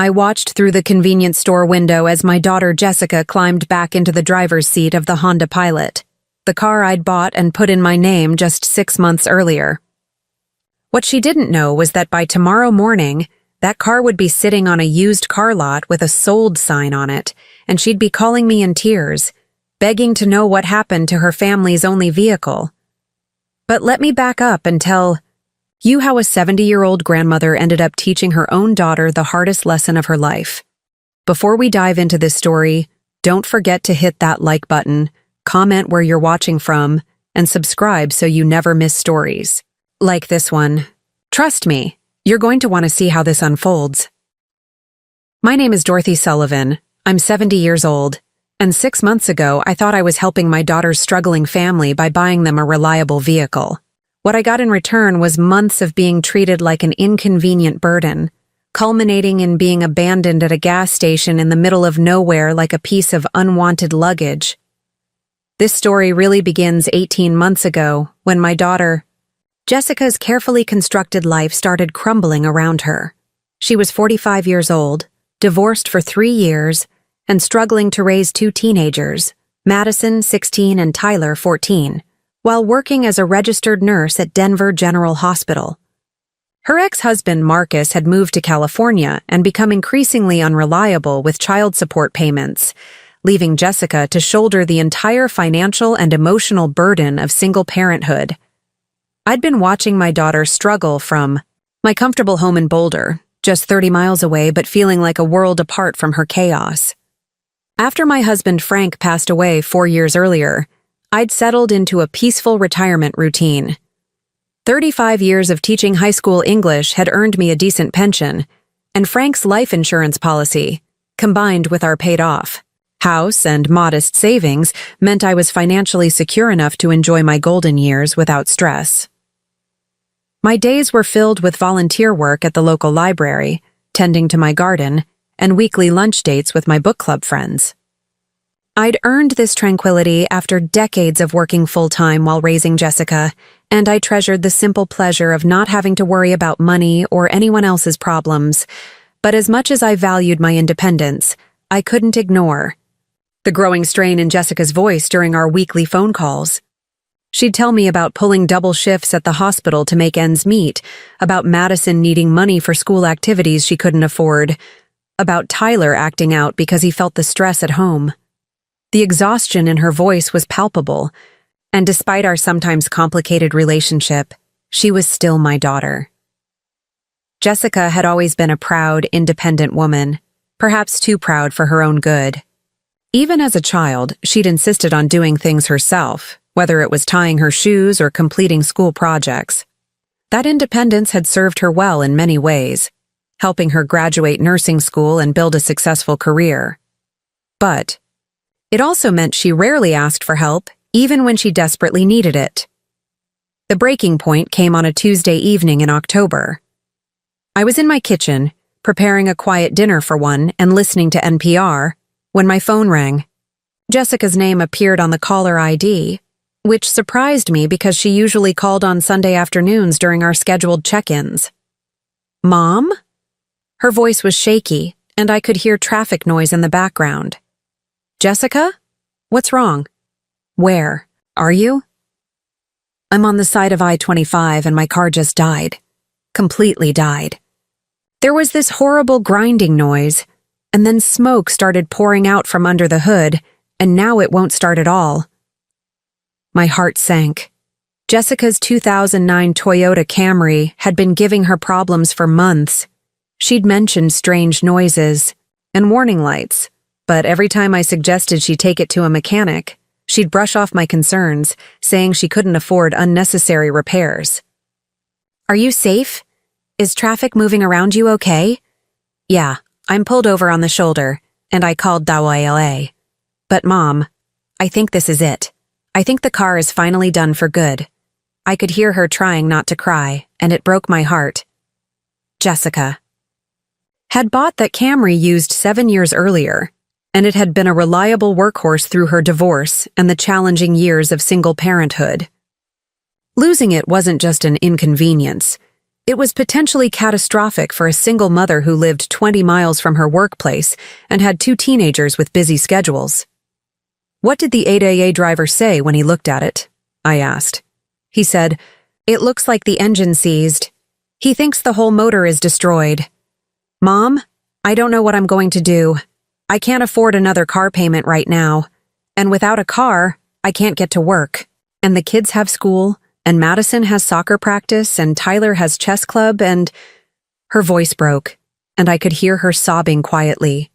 I watched through the convenience store window as my daughter Jessica climbed back into the driver's seat of the Honda Pilot, the car I'd bought and put in my name just 6 months earlier. What she didn't know was that by tomorrow morning, that car would be sitting on a used car lot with a sold sign on it, and she'd be calling me in tears, begging to know what happened to her family's only vehicle. But let me back up and tell you how a 70-year-old grandmother ended up teaching her own daughter the hardest lesson of her life. Before we dive into this story, don't forget to hit that like button, comment where you're watching from, and subscribe so you never miss stories like this one. Trust me, you're going to want to see how this unfolds. My name is Dorothy Sullivan. I'm 70 years old, and 6 months ago I thought I was helping my daughter's struggling family by buying them a reliable vehicle. What I got in return was months of being treated like an inconvenient burden, culminating in being abandoned at a gas station in the middle of nowhere like a piece of unwanted luggage. This story really begins 18 months ago when my daughter, Jessica's carefully constructed life started crumbling around her. She was 45 years old, divorced for 3 years, and struggling to raise 2 teenagers, Madison, 16, and Tyler, 14, while working as a registered nurse at Denver General Hospital. Her ex-husband, Marcus, had moved to California and become increasingly unreliable with child support payments, leaving Jessica to shoulder the entire financial and emotional burden of single parenthood. I'd been watching my daughter struggle from my comfortable home in Boulder, just 30 miles away but feeling like a world apart from her chaos. After my husband Frank passed away 4 years earlier, I'd settled into a peaceful retirement routine. 35 years of teaching high school English had earned me a decent pension, and Frank's life insurance policy, combined with our paid-off house and modest savings, meant I was financially secure enough to enjoy my golden years without stress. My days were filled with volunteer work at the local library, tending to my garden, and weekly lunch dates with my book club friends. I'd earned this tranquility after decades of working full-time while raising Jessica, and I treasured the simple pleasure of not having to worry about money or anyone else's problems. But as much as I valued my independence, I couldn't ignore the growing strain in Jessica's voice during our weekly phone calls. She'd tell me about pulling double shifts at the hospital to make ends meet, about Madison needing money for school activities she couldn't afford, about Tyler acting out because he felt the stress at home. The exhaustion in her voice was palpable, and despite our sometimes complicated relationship, she was still my daughter. Jessica had always been a proud, independent woman, perhaps too proud for her own good. Even as a child, she'd insisted on doing things herself, whether it was tying her shoes or completing school projects. That independence had served her well in many ways, helping her graduate nursing school and build a successful career. But it also meant she rarely asked for help, even when she desperately needed it. The breaking point came on a Tuesday evening in October. I was in my kitchen, preparing a quiet dinner for one and listening to NPR, when my phone rang. Jessica's name appeared on the caller ID, which surprised me because she usually called on Sunday afternoons during our scheduled check-ins. "Mom?" Her voice was shaky, and I could hear traffic noise in the background. "Jessica? What's wrong? Where are you?" "I'm on the side of I-25 and my car just died. Completely died." There was this horrible grinding noise, and then smoke started pouring out from under the hood, and now it won't start at all. My heart sank. Jessica's 2009 Toyota Camry had been giving her problems for months. She'd mentioned strange noises and warning lights, but every time I suggested she take it to a mechanic, she'd brush off my concerns, saying she couldn't afford unnecessary repairs. "Are you safe? Is traffic moving around you okay?" "Yeah, I'm pulled over on the shoulder, and I called DAWALA. But Mom, I think this is it. I think the car is finally done for good." I could hear her trying not to cry, and it broke my heart. Jessica had bought that Camry used 7 years earlier, and it had been a reliable workhorse through her divorce and the challenging years of single parenthood. Losing it wasn't just an inconvenience. It was potentially catastrophic for a single mother who lived 20 miles from her workplace and had 2 teenagers with busy schedules. "What did the 8AA driver say when he looked at it?" I asked. He said, "It looks like the engine seized. He thinks the whole motor is destroyed. Mom, I don't know what I'm going to do. I can't afford another car payment right now. And without a car, I can't get to work. And the kids have school, and Madison has soccer practice, and Tyler has chess club, and—" Her voice broke, and I could hear her sobbing quietly.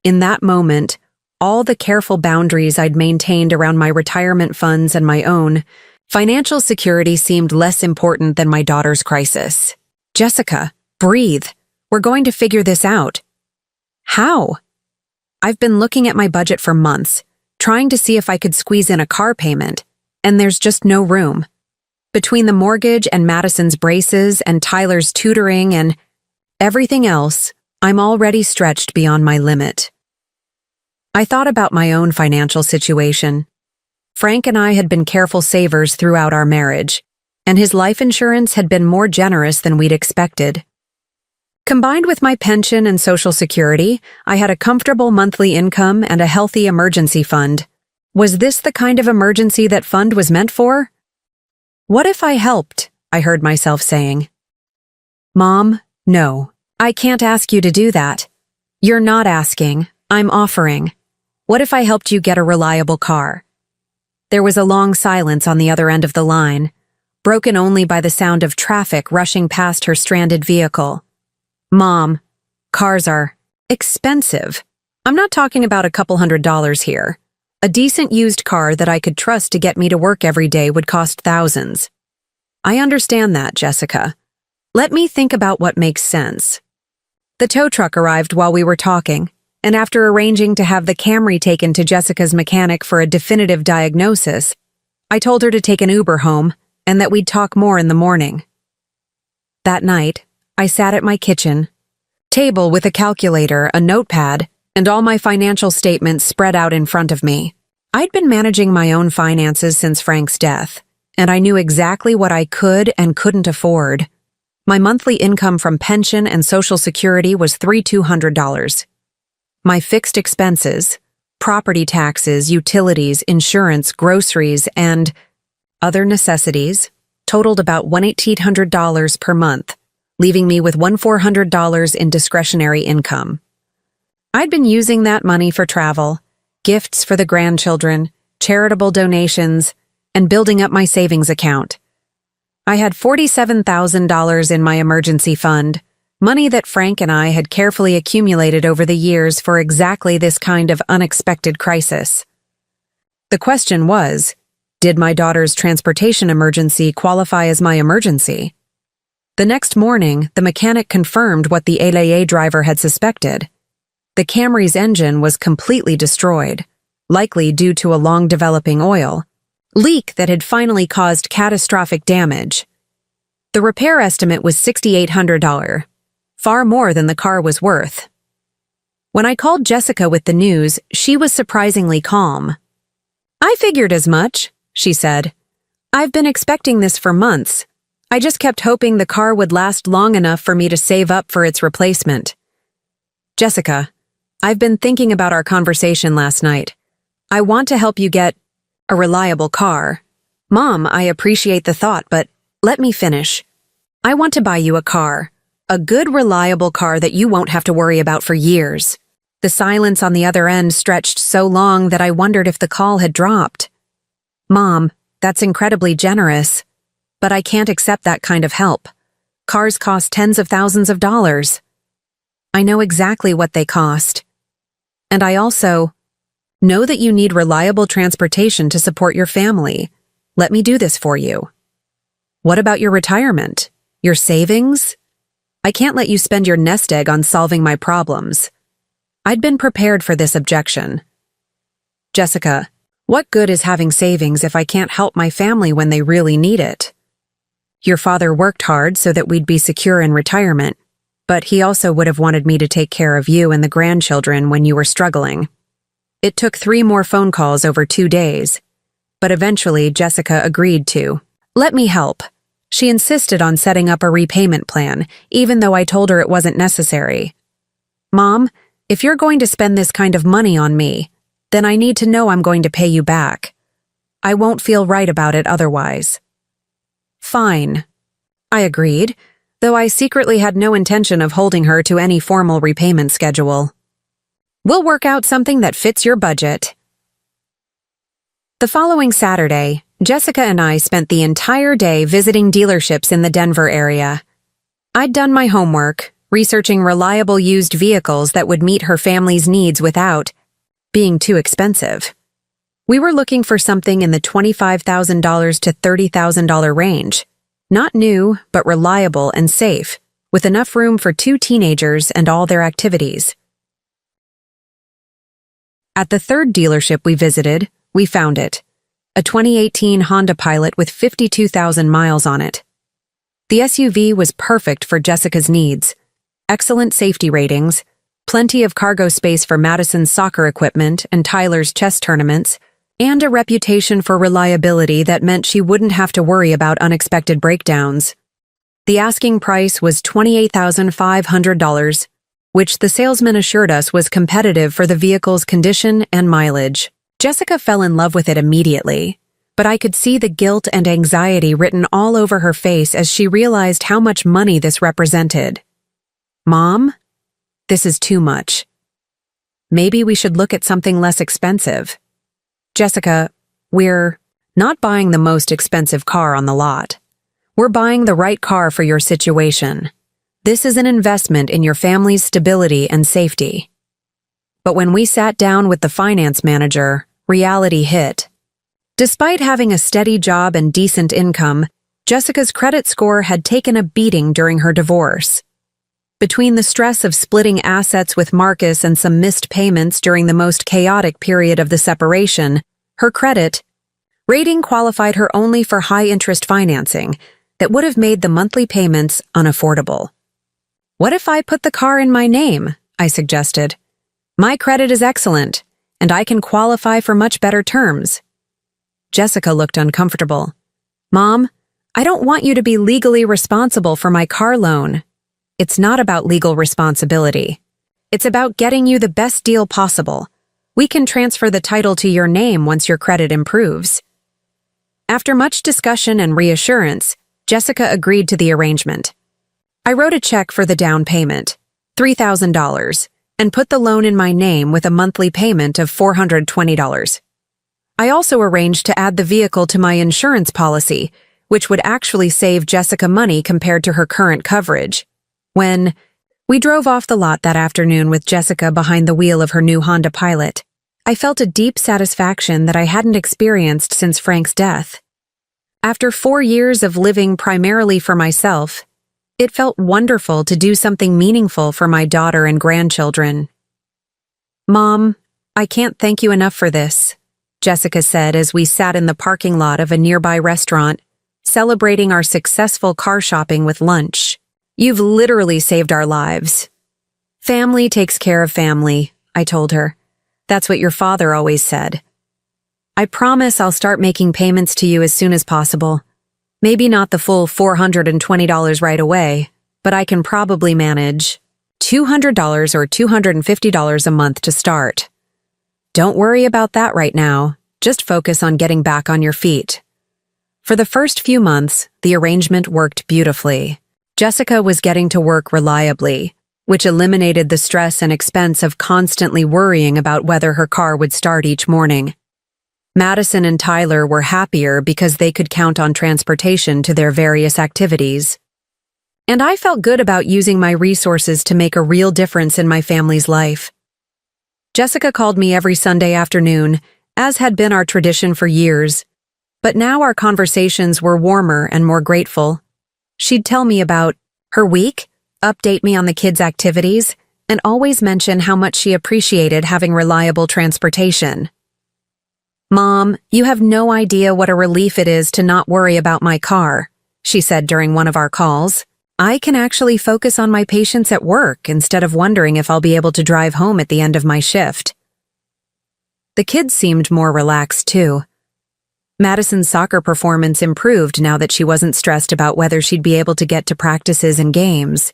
In that moment, all the careful boundaries I'd maintained around my retirement funds and my own financial security seemed less important than my daughter's crisis. "Jessica, breathe. We're going to figure this out." "How?" "I've been looking at my budget for months, trying to see if I could squeeze in a car payment, and there's just no room. Between the mortgage and Madison's braces and Tyler's tutoring and everything else, I'm already stretched beyond my limit." I thought about my own financial situation. Frank and I had been careful savers throughout our marriage, and his life insurance had been more generous than we'd expected. Combined with my pension and Social Security, I had a comfortable monthly income and a healthy emergency fund. Was this the kind of emergency that fund was meant for? "What if I helped?" I heard myself saying. "Mom, no. I can't ask you to do that. You're not asking. I'm offering. What if I helped you get a reliable car?" There was a long silence on the other end of the line, broken only by the sound of traffic rushing past her stranded vehicle. "Mom, cars are expensive. I'm not talking about a couple $100s here. A decent used car that I could trust to get me to work every day would cost thousands." "I understand that, Jessica. Let me think about what makes sense." The tow truck arrived while we were talking, and after arranging to have the Camry taken to Jessica's mechanic for a definitive diagnosis, I told her to take an Uber home and that we'd talk more in the morning. That night, I sat at my kitchen table with a calculator, a notepad, and all my financial statements spread out in front of me. I'd been managing my own finances since Frank's death, and I knew exactly what I could and couldn't afford. My monthly income from pension and Social Security was $3,200. My fixed expenses, property taxes, utilities, insurance, groceries, and other necessities totaled about $1,800 per month, leaving me with $1,400 in discretionary income. I'd been using that money for travel, gifts for the grandchildren, charitable donations, and building up my savings account. I had $47,000 in my emergency fund, money that Frank and I had carefully accumulated over the years for exactly this kind of unexpected crisis. The question was, did my daughter's transportation emergency qualify as my emergency? The next morning, the mechanic confirmed what the 8AA driver had suspected. The Camry's engine was completely destroyed, likely due to a long-developing oil leak that had finally caused catastrophic damage. The repair estimate was $6,800, far more than the car was worth. When I called Jessica with the news, she was surprisingly calm. "I figured as much," she said. "I've been expecting this for months. I just kept hoping the car would last long enough for me to save up for its replacement." "Jessica, I've been thinking about our conversation last night. I want to help you get a reliable car." "Mom, I appreciate the thought, but let me finish. I want to buy you a car. A good, reliable car that you won't have to worry about for years." The silence on the other end stretched so long that I wondered if the call had dropped. "Mom, that's incredibly generous, but I can't accept that kind of help. Cars cost tens of thousands of dollars. I know exactly what they cost. And I also know that you need reliable transportation to support your family. Let me do this for you." "What about your retirement? Your savings? I can't let you spend your nest egg on solving my problems." I'd been prepared for this objection. "Jessica, what good is having savings if I can't help my family when they really need it? Your father worked hard so that we'd be secure in retirement, but he also would have wanted me to take care of you and the grandchildren when you were struggling." It took 3 more phone calls over 2 days, but eventually Jessica agreed to let me help. She insisted on setting up a repayment plan, even though I told her it wasn't necessary. "Mom, if you're going to spend this kind of money on me, then I need to know I'm going to pay you back. I won't feel right about it otherwise." "Fine," I agreed, though I secretly had no intention of holding her to any formal repayment schedule. "We'll work out something that fits your budget." The following Saturday, Jessica and I spent the entire day visiting dealerships in the Denver area. I'd done my homework, researching reliable used vehicles that would meet her family's needs without being too expensive. We were looking for something in the $25,000 to $30,000 range. Not new, but reliable and safe, with enough room for 2 teenagers and all their activities. At the third dealership we visited, we found it. A 2018 Honda Pilot with 52,000 miles on it. The SUV was perfect for Jessica's needs. Excellent safety ratings, plenty of cargo space for Madison's soccer equipment and Tyler's chess tournaments, and a reputation for reliability that meant she wouldn't have to worry about unexpected breakdowns. The asking price was $28,500, which the salesman assured us was competitive for the vehicle's condition and mileage. Jessica fell in love with it immediately, but I could see the guilt and anxiety written all over her face as she realized how much money this represented. "Mom, this is too much. Maybe we should look at something less expensive." "Jessica, we're not buying the most expensive car on the lot. We're buying the right car for your situation. This is an investment in your family's stability and safety." But when we sat down with the finance manager, reality hit. Despite having a steady job and decent income, Jessica's credit score had taken a beating during her divorce. Between the stress of splitting assets with Marcus and some missed payments during the most chaotic period of the separation, her credit rating qualified her only for high-interest financing that would have made the monthly payments unaffordable. "What if I put the car in my name?" I suggested. "My credit is excellent, and I can qualify for much better terms." Jessica looked uncomfortable. "Mom, I don't want you to be legally responsible for my car loan." "It's not about legal responsibility. It's about getting you the best deal possible. We can transfer the title to your name once your credit improves." After much discussion and reassurance, Jessica agreed to the arrangement. I wrote a check for the down payment, $3,000, and put the loan in my name with a monthly payment of $420. I also arranged to add the vehicle to my insurance policy, which would actually save Jessica money compared to her current coverage. When we drove off the lot that afternoon with Jessica behind the wheel of her new Honda Pilot, I felt a deep satisfaction that I hadn't experienced since Frank's death. After 4 years of living primarily for myself, it felt wonderful to do something meaningful for my daughter and grandchildren. "Mom, I can't thank you enough for this," Jessica said as we sat in the parking lot of a nearby restaurant, celebrating our successful car shopping with lunch. "You've literally saved our lives." "Family takes care of family," I told her. "That's what your father always said." "I promise I'll start making payments to you as soon as possible. Maybe not the full $420 right away, but I can probably manage $200 or $250 a month to start." "Don't worry about that right now. Just focus on getting back on your feet." For the first few months, the arrangement worked beautifully. Jessica was getting to work reliably, which eliminated the stress and expense of constantly worrying about whether her car would start each morning. Madison and Tyler were happier because they could count on transportation to their various activities. And I felt good about using my resources to make a real difference in my family's life. Jessica called me every Sunday afternoon, as had been our tradition for years, but now our conversations were warmer and more grateful. She'd tell me about her week, update me on the kids' activities, and always mention how much she appreciated having reliable transportation. "Mom, you have no idea what a relief it is to not worry about my car," she said during one of our calls. "I can actually focus on my patients at work instead of wondering if I'll be able to drive home at the end of my shift." The kids seemed more relaxed, too. Madison's soccer performance improved now that she wasn't stressed about whether she'd be able to get to practices and games.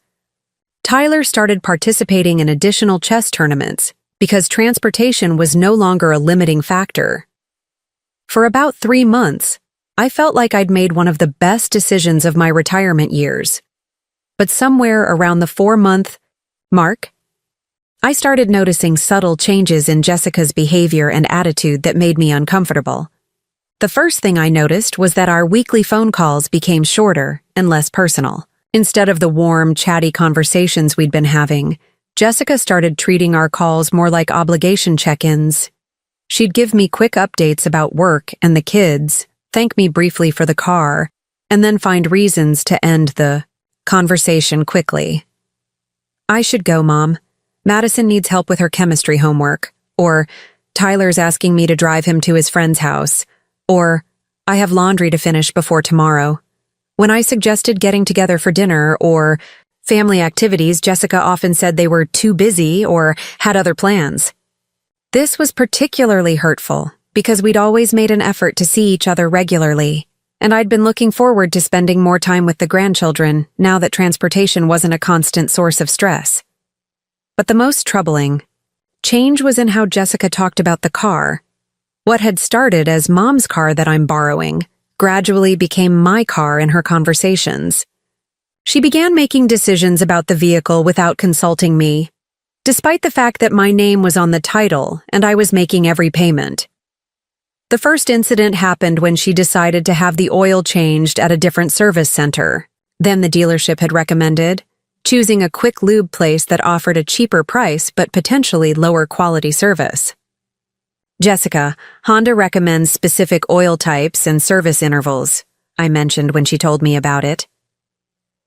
Tyler started participating in additional chess tournaments because transportation was no longer a limiting factor. For about 3 months, I felt like I'd made one of the best decisions of my retirement years. But somewhere around the 4-month mark, I started noticing subtle changes in Jessica's behavior and attitude that made me uncomfortable. The first thing I noticed was that our weekly phone calls became shorter and less personal. Instead of the warm, chatty conversations we'd been having, Jessica started treating our calls more like obligation check-ins. She'd give me quick updates about work and the kids, thank me briefly for the car, and then find reasons to end the conversation quickly. "I should go, Mom. Madison needs help with her chemistry homework," or "Tyler's asking me to drive him to his friend's house," or "I have laundry to finish before tomorrow." When I suggested getting together for dinner or family activities, Jessica often said they were too busy or had other plans. This was particularly hurtful because we'd always made an effort to see each other regularly, and I'd been looking forward to spending more time with the grandchildren now that transportation wasn't a constant source of stress. But the most troubling change was in how Jessica talked about the car. What had started as Mom's car that I'm borrowing gradually became my car in her conversations. She began making decisions about the vehicle without consulting me, despite the fact that my name was on the title and I was making every payment. The first incident happened when she decided to have the oil changed at a different service center than the dealership had recommended, choosing a quick lube place that offered a cheaper price but potentially lower quality service. "Jessica, Honda recommends specific oil types and service intervals," I mentioned when she told me about it.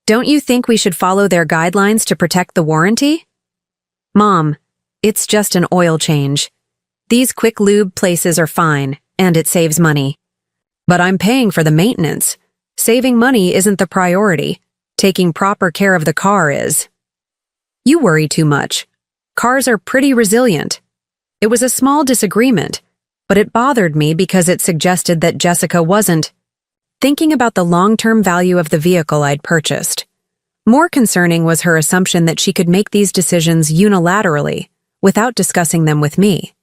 "Don't you think we should follow their guidelines to protect the warranty?" "Mom, it's just an oil change. These quick lube places are fine, and it saves money. But I'm paying for the maintenance. Saving money isn't the priority. Taking proper care of the car is." "You worry too much. Cars are pretty resilient." It was a small disagreement, but it bothered me because it suggested that Jessica wasn't thinking about the long-term value of the vehicle I'd purchased. More concerning was her assumption that she could make these decisions unilaterally, without discussing them with me.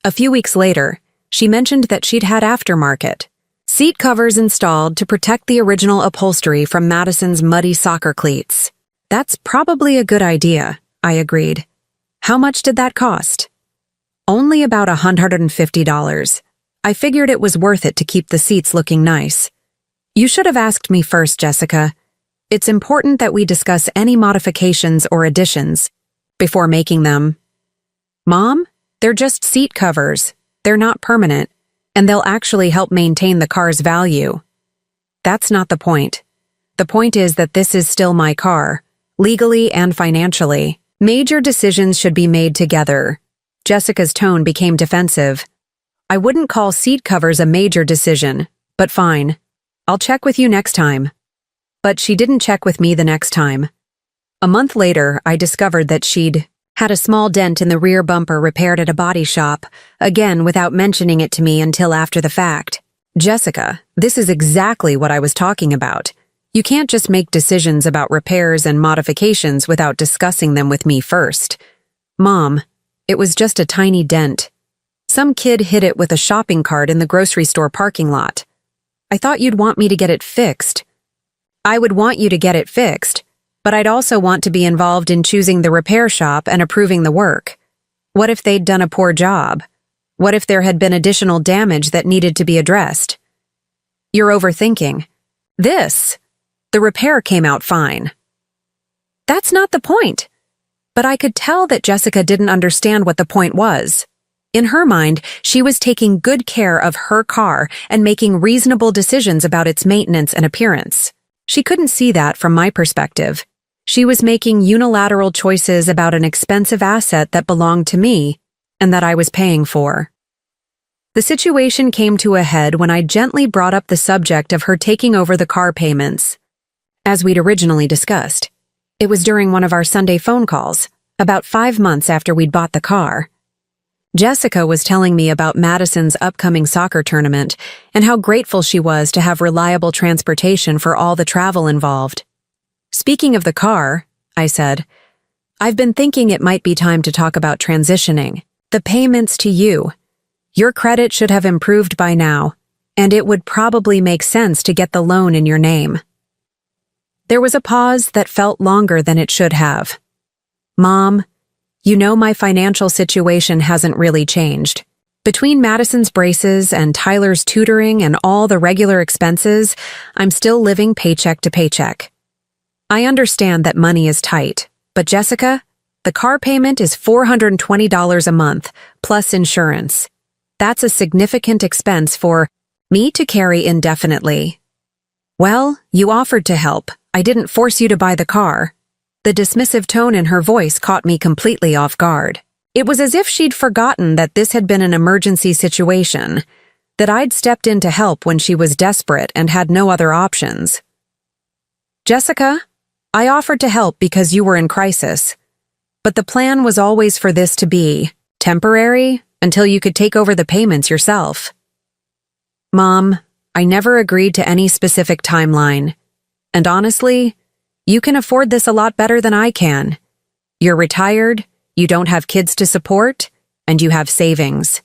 A few weeks later, she mentioned that she'd had aftermarket seat covers installed to protect the original upholstery from Madison's muddy soccer cleats. "That's probably a good idea," I agreed. "How much did that cost?" "Only about $150. I figured it was worth it to keep the seats looking nice." "You should have asked me first, Jessica. It's important that we discuss any modifications or additions before making them." "Mom, they're just seat covers. They're not permanent, and they'll actually help maintain the car's value." "That's not the point. The point is that this is still my car, legally and financially. Major decisions should be made together." Jessica's tone became defensive. "I wouldn't call seat covers a major decision, but fine. I'll check with you next time." But she didn't check with me the next time. A month later, I discovered that she'd had a small dent in the rear bumper repaired at a body shop, again without mentioning it to me until after the fact. "Jessica, this is exactly what I was talking about. You can't just make decisions about repairs and modifications without discussing them with me first." "Mom, it was just a tiny dent. Some kid hit it with a shopping cart in the grocery store parking lot. I thought you'd want me to get it fixed." "I would want you to get it fixed, but I'd also want to be involved in choosing the repair shop and approving the work. What if they'd done a poor job? What if there had been additional damage that needed to be addressed?" "You're overthinking. The repair came out fine." "That's not the point." But I could tell that Jessica didn't understand what the point was. In her mind, she was taking good care of her car and making reasonable decisions about its maintenance and appearance. She couldn't see that from my perspective. She was making unilateral choices about an expensive asset that belonged to me and that I was paying for. The situation came to a head when I gently brought up the subject of her taking over the car payments. As we'd originally discussed, it was during one of our Sunday phone calls, about 5 months after we'd bought the car. Jessica was telling me about Madison's upcoming soccer tournament and how grateful she was to have reliable transportation for all the travel involved. Speaking of the car, I said, I've been thinking it might be time to talk about transitioning. The payments to you. Your credit should have improved by now, and it would probably make sense to get the loan in your name. There was a pause that felt longer than it should have. Mom, you know my financial situation hasn't really changed. Between Madison's braces and Tyler's tutoring and all the regular expenses, I'm still living paycheck to paycheck. I understand that money is tight, but Jessica, the car payment is $420 a month, plus insurance. That's a significant expense for me to carry indefinitely. Well, you offered to help. I didn't force you to buy the car. The dismissive tone in her voice caught me completely off guard. It was as if she'd forgotten that this had been an emergency situation, that I'd stepped in to help when she was desperate and had no other options. Jessica, I offered to help because you were in crisis, but the plan was always for this to be temporary until you could take over the payments yourself. Mom, I never agreed to any specific timeline, and honestly, you can afford this a lot better than I can. You're retired, you don't have kids to support, and you have savings.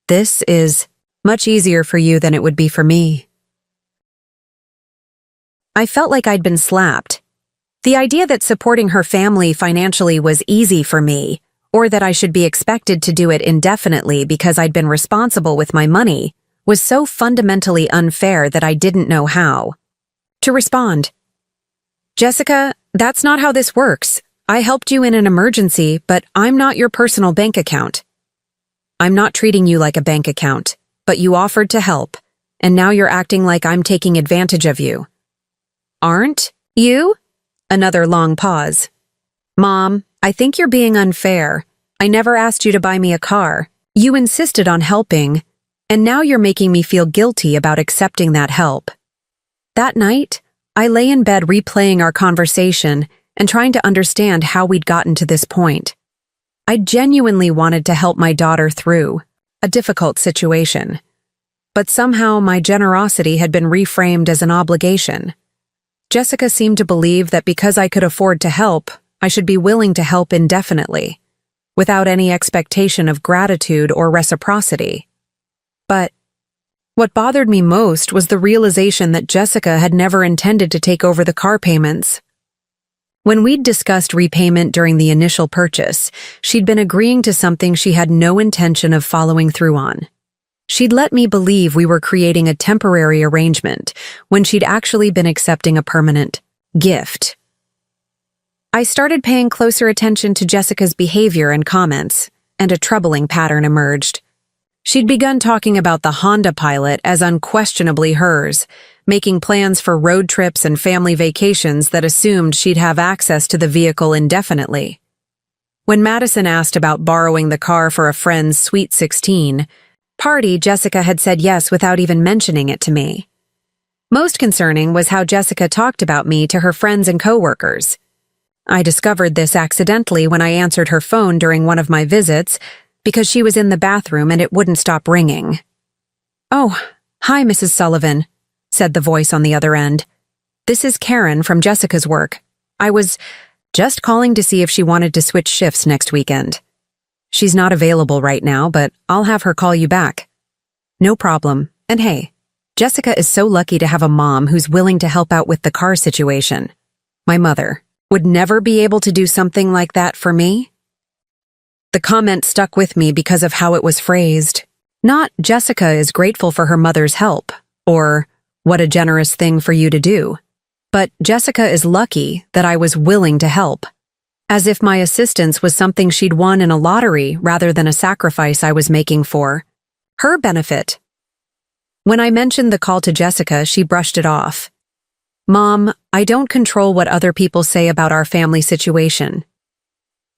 This is much easier for you than it would be for me. I felt like I'd been slapped. The idea that supporting her family financially was easy for me, or that I should be expected to do it indefinitely because I'd been responsible with my money, was so fundamentally unfair that I didn't know how to respond. Jessica, that's not how this works. I helped you in an emergency, but I'm not your personal bank account. I'm not treating you like a bank account, but you offered to help, and now you're acting like I'm taking advantage of you. Aren't you? Another long pause. Mom, I think you're being unfair. I never asked you to buy me a car. You insisted on helping, and now you're making me feel guilty about accepting that help. That night, I lay in bed replaying our conversation and trying to understand how we'd gotten to this point. I genuinely wanted to help my daughter through a difficult situation, but somehow my generosity had been reframed as an obligation. Jessica seemed to believe that because I could afford to help, I should be willing to help indefinitely, without any expectation of gratitude or reciprocity. But what bothered me most was the realization that Jessica had never intended to take over the car payments. When we'd discussed repayment during the initial purchase, she'd been agreeing to something she had no intention of following through on. She'd let me believe we were creating a temporary arrangement when she'd actually been accepting a permanent gift. I started paying closer attention to Jessica's behavior and comments, and a troubling pattern emerged. She'd begun talking about the Honda Pilot as unquestionably hers, making plans for road trips and family vacations that assumed she'd have access to the vehicle indefinitely. When Madison asked about borrowing the car for a friend's Sweet 16 party, Jessica had said yes without even mentioning it to me. Most concerning was how Jessica talked about me to her friends and coworkers. I discovered this accidentally when I answered her phone during one of my visits, because she was in the bathroom and it wouldn't stop ringing. "Oh, hi, Mrs. Sullivan," said the voice on the other end. "This is Karen from Jessica's work. I was just calling to see if she wanted to switch shifts next weekend. She's not available right now, but I'll have her call you back." "No problem. And hey, Jessica is so lucky to have a mom who's willing to help out with the car situation. My mother would never be able to do something like that for me." The comment stuck with me because of how it was phrased. Not "Jessica is grateful for her mother's help," or "what a generous thing for you to do," but "Jessica is lucky that I was willing to help," as if my assistance was something she'd won in a lottery rather than a sacrifice I was making for her benefit. When I mentioned the call to Jessica, she brushed it off. "Mom, I don't control what other people say about our family situation.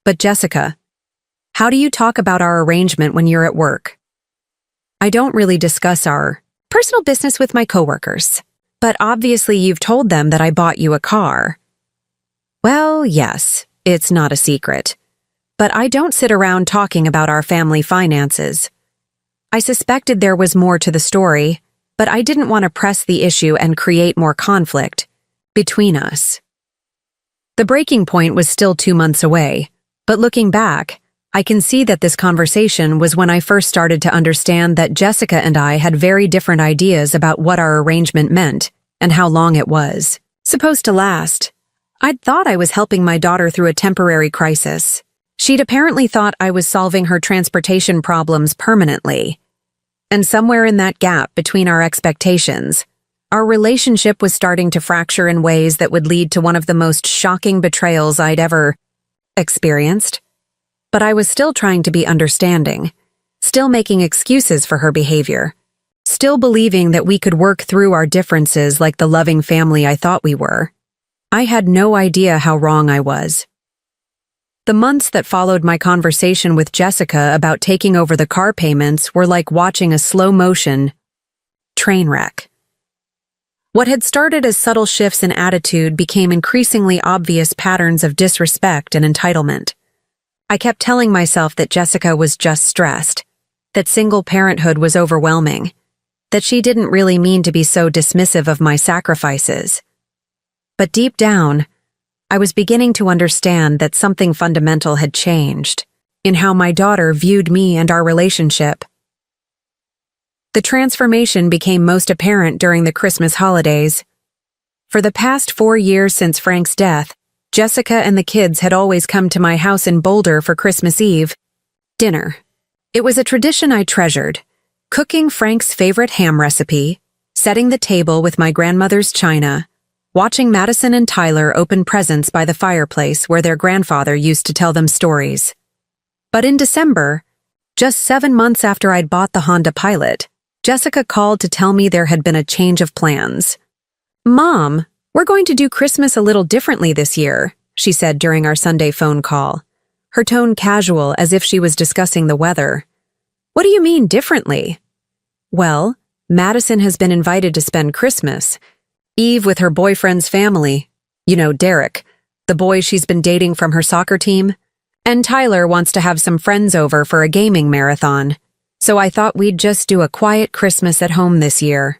But Jessica, how do you talk about our arrangement when you're at work?" "I don't really discuss our personal business with my coworkers, but obviously you've told them that I bought you a car." "Well, yes, it's not a secret. but I don't sit around talking about our family finances. I suspected there was more to the story, but I didn't want to press the issue and create more conflict between us. The breaking point was still 2 months away, but looking back, I can see that this conversation was when I first started to understand that Jessica and I had very different ideas about what our arrangement meant and how long it was supposed to last. I'd thought I was helping my daughter through a temporary crisis. She'd apparently thought I was solving her transportation problems permanently. And somewhere in that gap between our expectations, our relationship was starting to fracture in ways that would lead to one of the most shocking betrayals I'd ever experienced. But I was still trying to be understanding, still making excuses for her behavior, still believing that we could work through our differences like the loving family I thought we were. I had no idea how wrong I was. The months that followed my conversation with Jessica about taking over the car payments were like watching a slow-motion train wreck. What had started as subtle shifts in attitude became increasingly obvious patterns of disrespect and entitlement. I kept telling myself that Jessica was just stressed, that single parenthood was overwhelming, that she didn't really mean to be so dismissive of my sacrifices. But deep down, I was beginning to understand that something fundamental had changed in how my daughter viewed me and our relationship. The transformation became most apparent during the Christmas holidays. For the past 4 years since Frank's death, Jessica and the kids had always come to my house in Boulder for Christmas Eve dinner. It was a tradition I treasured, cooking Frank's favorite ham recipe, setting the table with my grandmother's china, watching Madison and Tyler open presents by the fireplace where their grandfather used to tell them stories. But in December, just 7 months after I'd bought the Honda Pilot, Jessica called to tell me there had been a change of plans. "Mom, we're going to do Christmas a little differently this year," she said during our Sunday phone call, her tone casual as if she was discussing the weather. "What do you mean differently?" "Well, Madison has been invited to spend Christmas Eve with her boyfriend's family. You know, Derek, the boy she's been dating from her soccer team. And Tyler wants to have some friends over for a gaming marathon. So I thought we'd just do a quiet Christmas at home this year."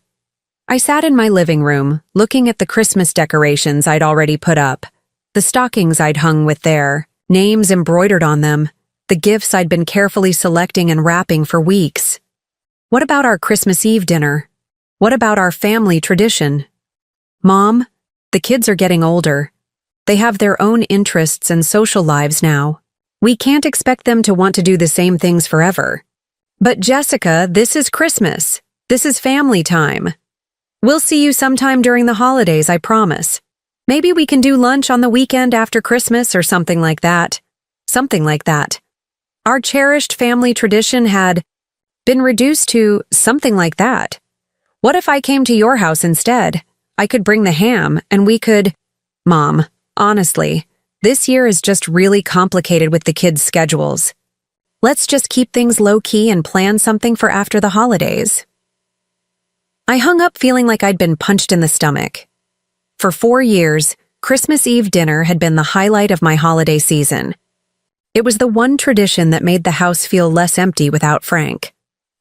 I sat in my living room, looking at the Christmas decorations I'd already put up, the stockings I'd hung with their names embroidered on them, the gifts I'd been carefully selecting and wrapping for weeks. What about our Christmas Eve dinner? What about our family tradition? "Mom, the kids are getting older. They have their own interests and social lives now. We can't expect them to want to do the same things forever." "But Jessica, this is Christmas. This is family time. We'll see you sometime during the holidays, I promise. Maybe we can do lunch on the weekend after Christmas or something like that." Something like that. Our cherished family tradition had been reduced to something like that. What if I came to your house instead? I could bring the ham and we could— "Mom, honestly, this year is just really complicated with the kids' schedules. Let's just keep things low-key and plan something for after the holidays." I hung up feeling like I'd been punched in the stomach. For 4 years, Christmas Eve dinner had been the highlight of my holiday season. It was the one tradition that made the house feel less empty without Frank.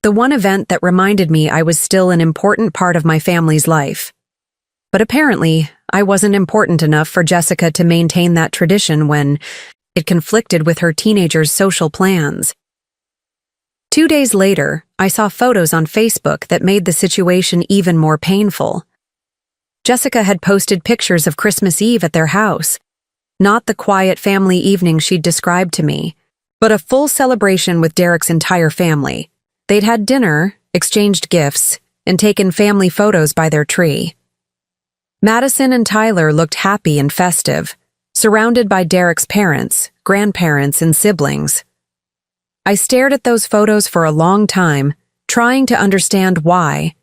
The one event that reminded me I was still an important part of my family's life. But apparently, I wasn't important enough for Jessica to maintain that tradition when it conflicted with her teenager's social plans. 2 days later, I saw photos on Facebook that made the situation even more painful. Jessica had posted pictures of Christmas Eve at their house. Not the quiet family evening she'd described to me, but a full celebration with Derek's entire family. They'd had dinner, exchanged gifts, and taken family photos by their tree. Madison and Tyler looked happy and festive, surrounded by Derek's parents, grandparents, and siblings. I stared at those photos for a long time, trying to understand why.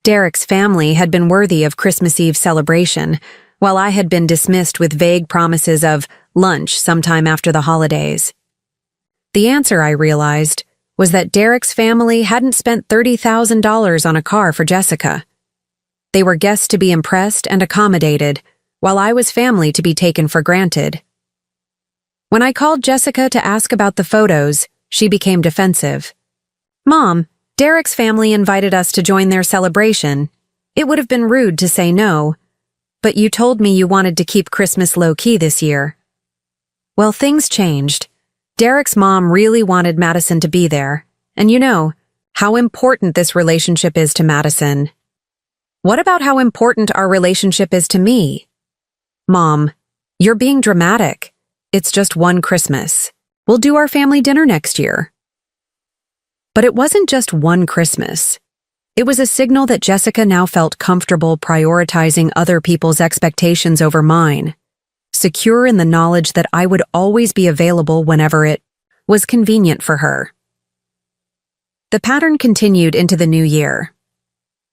Derek's family had been worthy of Christmas Eve celebration, while I had been dismissed with vague promises of lunch sometime after the holidays. The answer, I realized, was that Derek's family hadn't spent $30,000 on a car for Jessica. They were guests to be impressed and accommodated, while I was family to be taken for granted. When I called Jessica to ask about the photos, she became defensive. "Mom, Derek's family invited us to join their celebration. It would have been rude to say no. But you told me you wanted to keep Christmas low-key this year." Well, things changed. Derek's mom really wanted Madison to be there, and you know how important this relationship is to Madison. What about how important our relationship is to me? "Mom, you're being dramatic. It's just one Christmas. We'll do our family dinner next year." But it wasn't just one Christmas. It was a signal that Jessica now felt comfortable prioritizing other people's expectations over mine, secure in the knowledge that I would always be available whenever it was convenient for her. The pattern continued into the new year.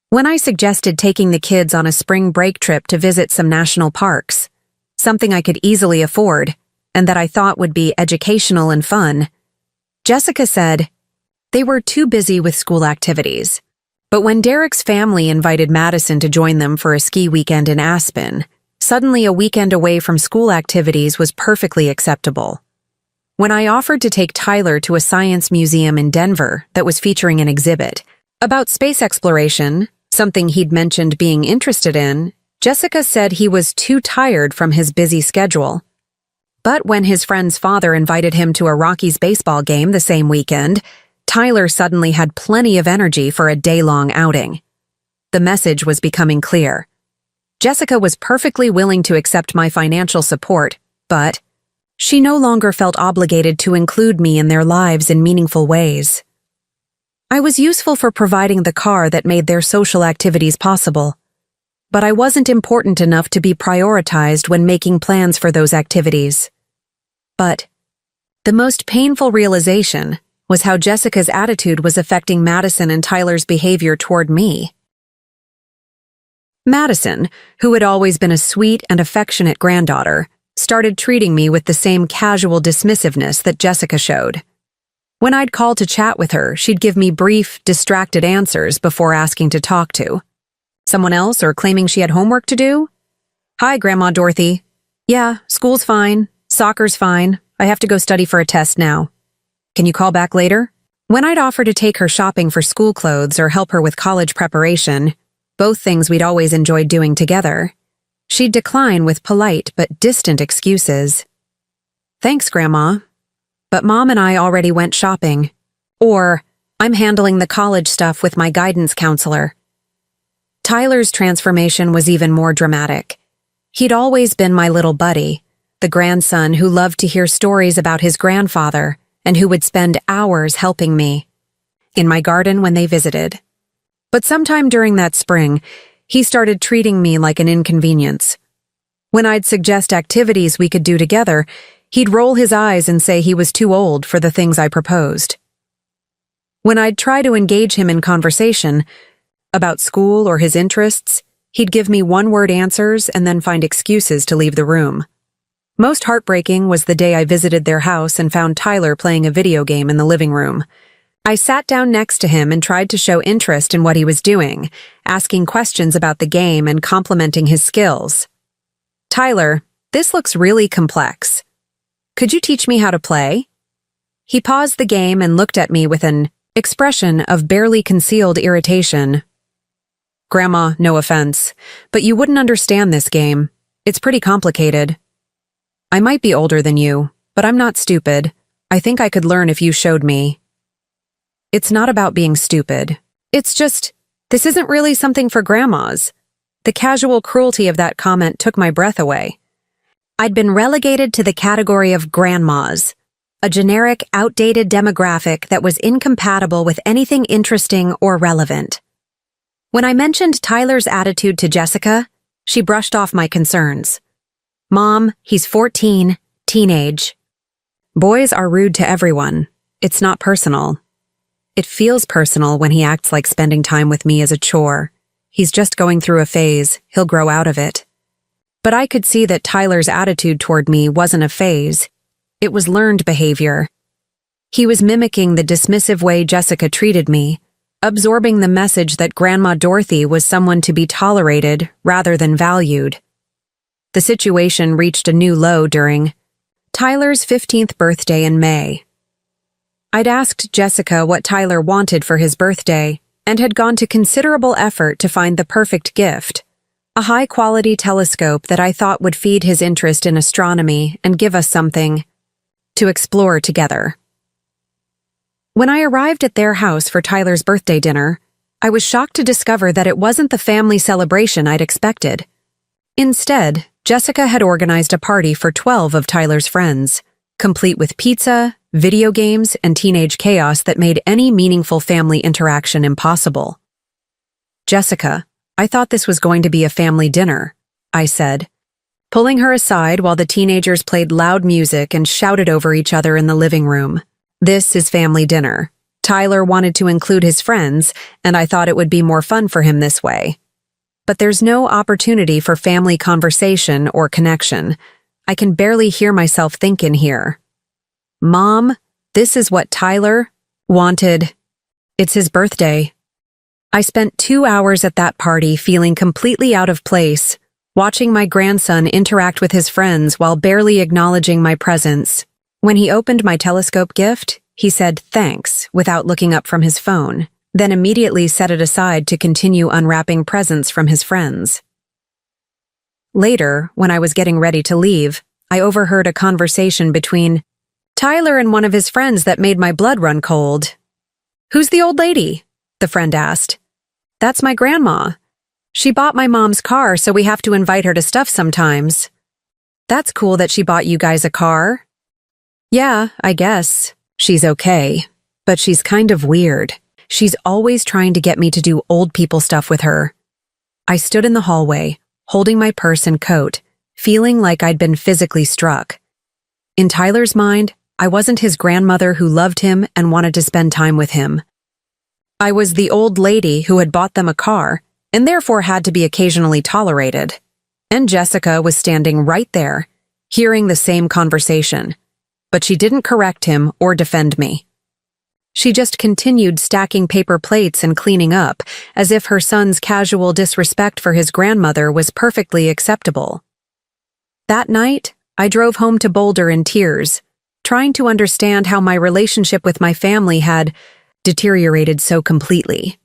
When I suggested taking the kids on a spring break trip to visit some national parks, something I could easily afford and that I thought would be educational and fun, Jessica said they were too busy with school activities. But when Derek's family invited Madison to join them for a ski weekend in Aspen, suddenly a weekend away from school activities was perfectly acceptable. When I offered to take Tyler to a science museum in Denver that was featuring an exhibit about space exploration, something he'd mentioned being interested in, Jessica said he was too tired from his busy schedule. But when his friend's father invited him to a Rockies baseball game the same weekend, Tyler suddenly had plenty of energy for a day-long outing. The message was becoming clear. Jessica was perfectly willing to accept my financial support, but she no longer felt obligated to include me in their lives in meaningful ways. I was useful for providing the car that made their social activities possible, but I wasn't important enough to be prioritized when making plans for those activities. But the most painful realization was how Jessica's attitude was affecting Madison and Tyler's behavior toward me. Madison, who had always been a sweet and affectionate granddaughter, started treating me with the same casual dismissiveness that Jessica showed. When I'd call to chat with her, she'd give me brief, distracted answers before asking to talk to. Someone else or claiming she had homework to do? "Hi, Grandma Dorothy. Yeah, school's fine. Soccer's fine. I have to go study for a test now. Can you call back later?" When I'd offer to take her shopping for school clothes or help her with college preparation, both things we'd always enjoyed doing together, she'd decline with polite but distant excuses. "Thanks, Grandma, but Mom and I already went shopping." Or, "I'm handling the college stuff with my guidance counselor." Tyler's transformation was even more dramatic. He'd always been my little buddy, the grandson who loved to hear stories about his grandfather and who would spend hours helping me in my garden when they visited. But sometime during that spring, he started treating me like an inconvenience. When I'd suggest activities we could do together, he'd roll his eyes and say he was too old for the things I proposed. When I'd try to engage him in conversation about school or his interests, he'd give me one-word answers and then find excuses to leave the room. Most heartbreaking was the day I visited their house and found Tyler playing a video game in the living room. I sat down next to him and tried to show interest in what he was doing, asking questions about the game and complimenting his skills. "Tyler, this looks really complex. Could you teach me how to play?" He paused the game and looked at me with an expression of barely concealed irritation. "Grandma, no offense, but you wouldn't understand this game. It's pretty complicated. I might be older than you, but I'm not stupid. I think I could learn if you showed me." It's not about being stupid. It's just, this isn't really something for grandmas. The casual cruelty of that comment took my breath away. I'd been relegated to the category of grandmas, a generic, outdated demographic that was incompatible with anything interesting or relevant. When I mentioned Tyler's attitude to Jessica, she brushed off my concerns. "Mom, he's 14, teenage. Boys are rude to everyone. It's not personal. It feels personal when he acts like spending time with me is a chore. He's just going through a phase. He'll grow out of it." But I could see that Tyler's attitude toward me wasn't a phase. It was learned behavior. He was mimicking the dismissive way Jessica treated me, absorbing the message that Grandma Dorothy was someone to be tolerated rather than valued. The situation reached a new low during Tyler's 15th birthday in May. I'd asked Jessica what Tyler wanted for his birthday and had gone to considerable effort to find the perfect gift, a high-quality telescope that I thought would feed his interest in astronomy and give us something to explore together. When I arrived at their house for Tyler's birthday dinner, I was shocked to discover that it wasn't the family celebration I'd expected. Instead, Jessica had organized a party for 12 of Tyler's friends, complete with pizza, video games, and teenage chaos that made any meaningful family interaction impossible. "Jessica, I thought this was going to be a family dinner," I said, pulling her aside while the teenagers played loud music and shouted over each other in the living room. "This is family dinner. Tyler wanted to include his friends, and I thought it would be more fun for him this way. But there's no opportunity for family conversation or connection. I can barely hear myself think in here. Mom, this is what Tyler wanted. It's his birthday." I spent 2 hours at that party feeling completely out of place, watching my grandson interact with his friends while barely acknowledging my presence. When he opened my telescope gift, he said thanks without looking up from his phone, then immediately set it aside to continue unwrapping presents from his friends. Later, when I was getting ready to leave, I overheard a conversation between Tyler and one of his friends that made my blood run cold. "Who's the old lady?" the friend asked. "That's my grandma. She bought my mom's car, so we have to invite her to stuff sometimes." "That's cool that she bought you guys a car." "Yeah, I guess. She's okay, but she's kind of weird. She's always trying to get me to do old people stuff with her." I stood in the hallway, holding my purse and coat, feeling like I'd been physically struck. In Tyler's mind, I wasn't his grandmother who loved him and wanted to spend time with him. I was the old lady who had bought them a car and therefore had to be occasionally tolerated. And Jessica was standing right there, hearing the same conversation. But she didn't correct him or defend me. She just continued stacking paper plates and cleaning up, as if her son's casual disrespect for his grandmother was perfectly acceptable. That night, I drove home to Boulder in tears, trying to understand how my relationship with my family had deteriorated so completely.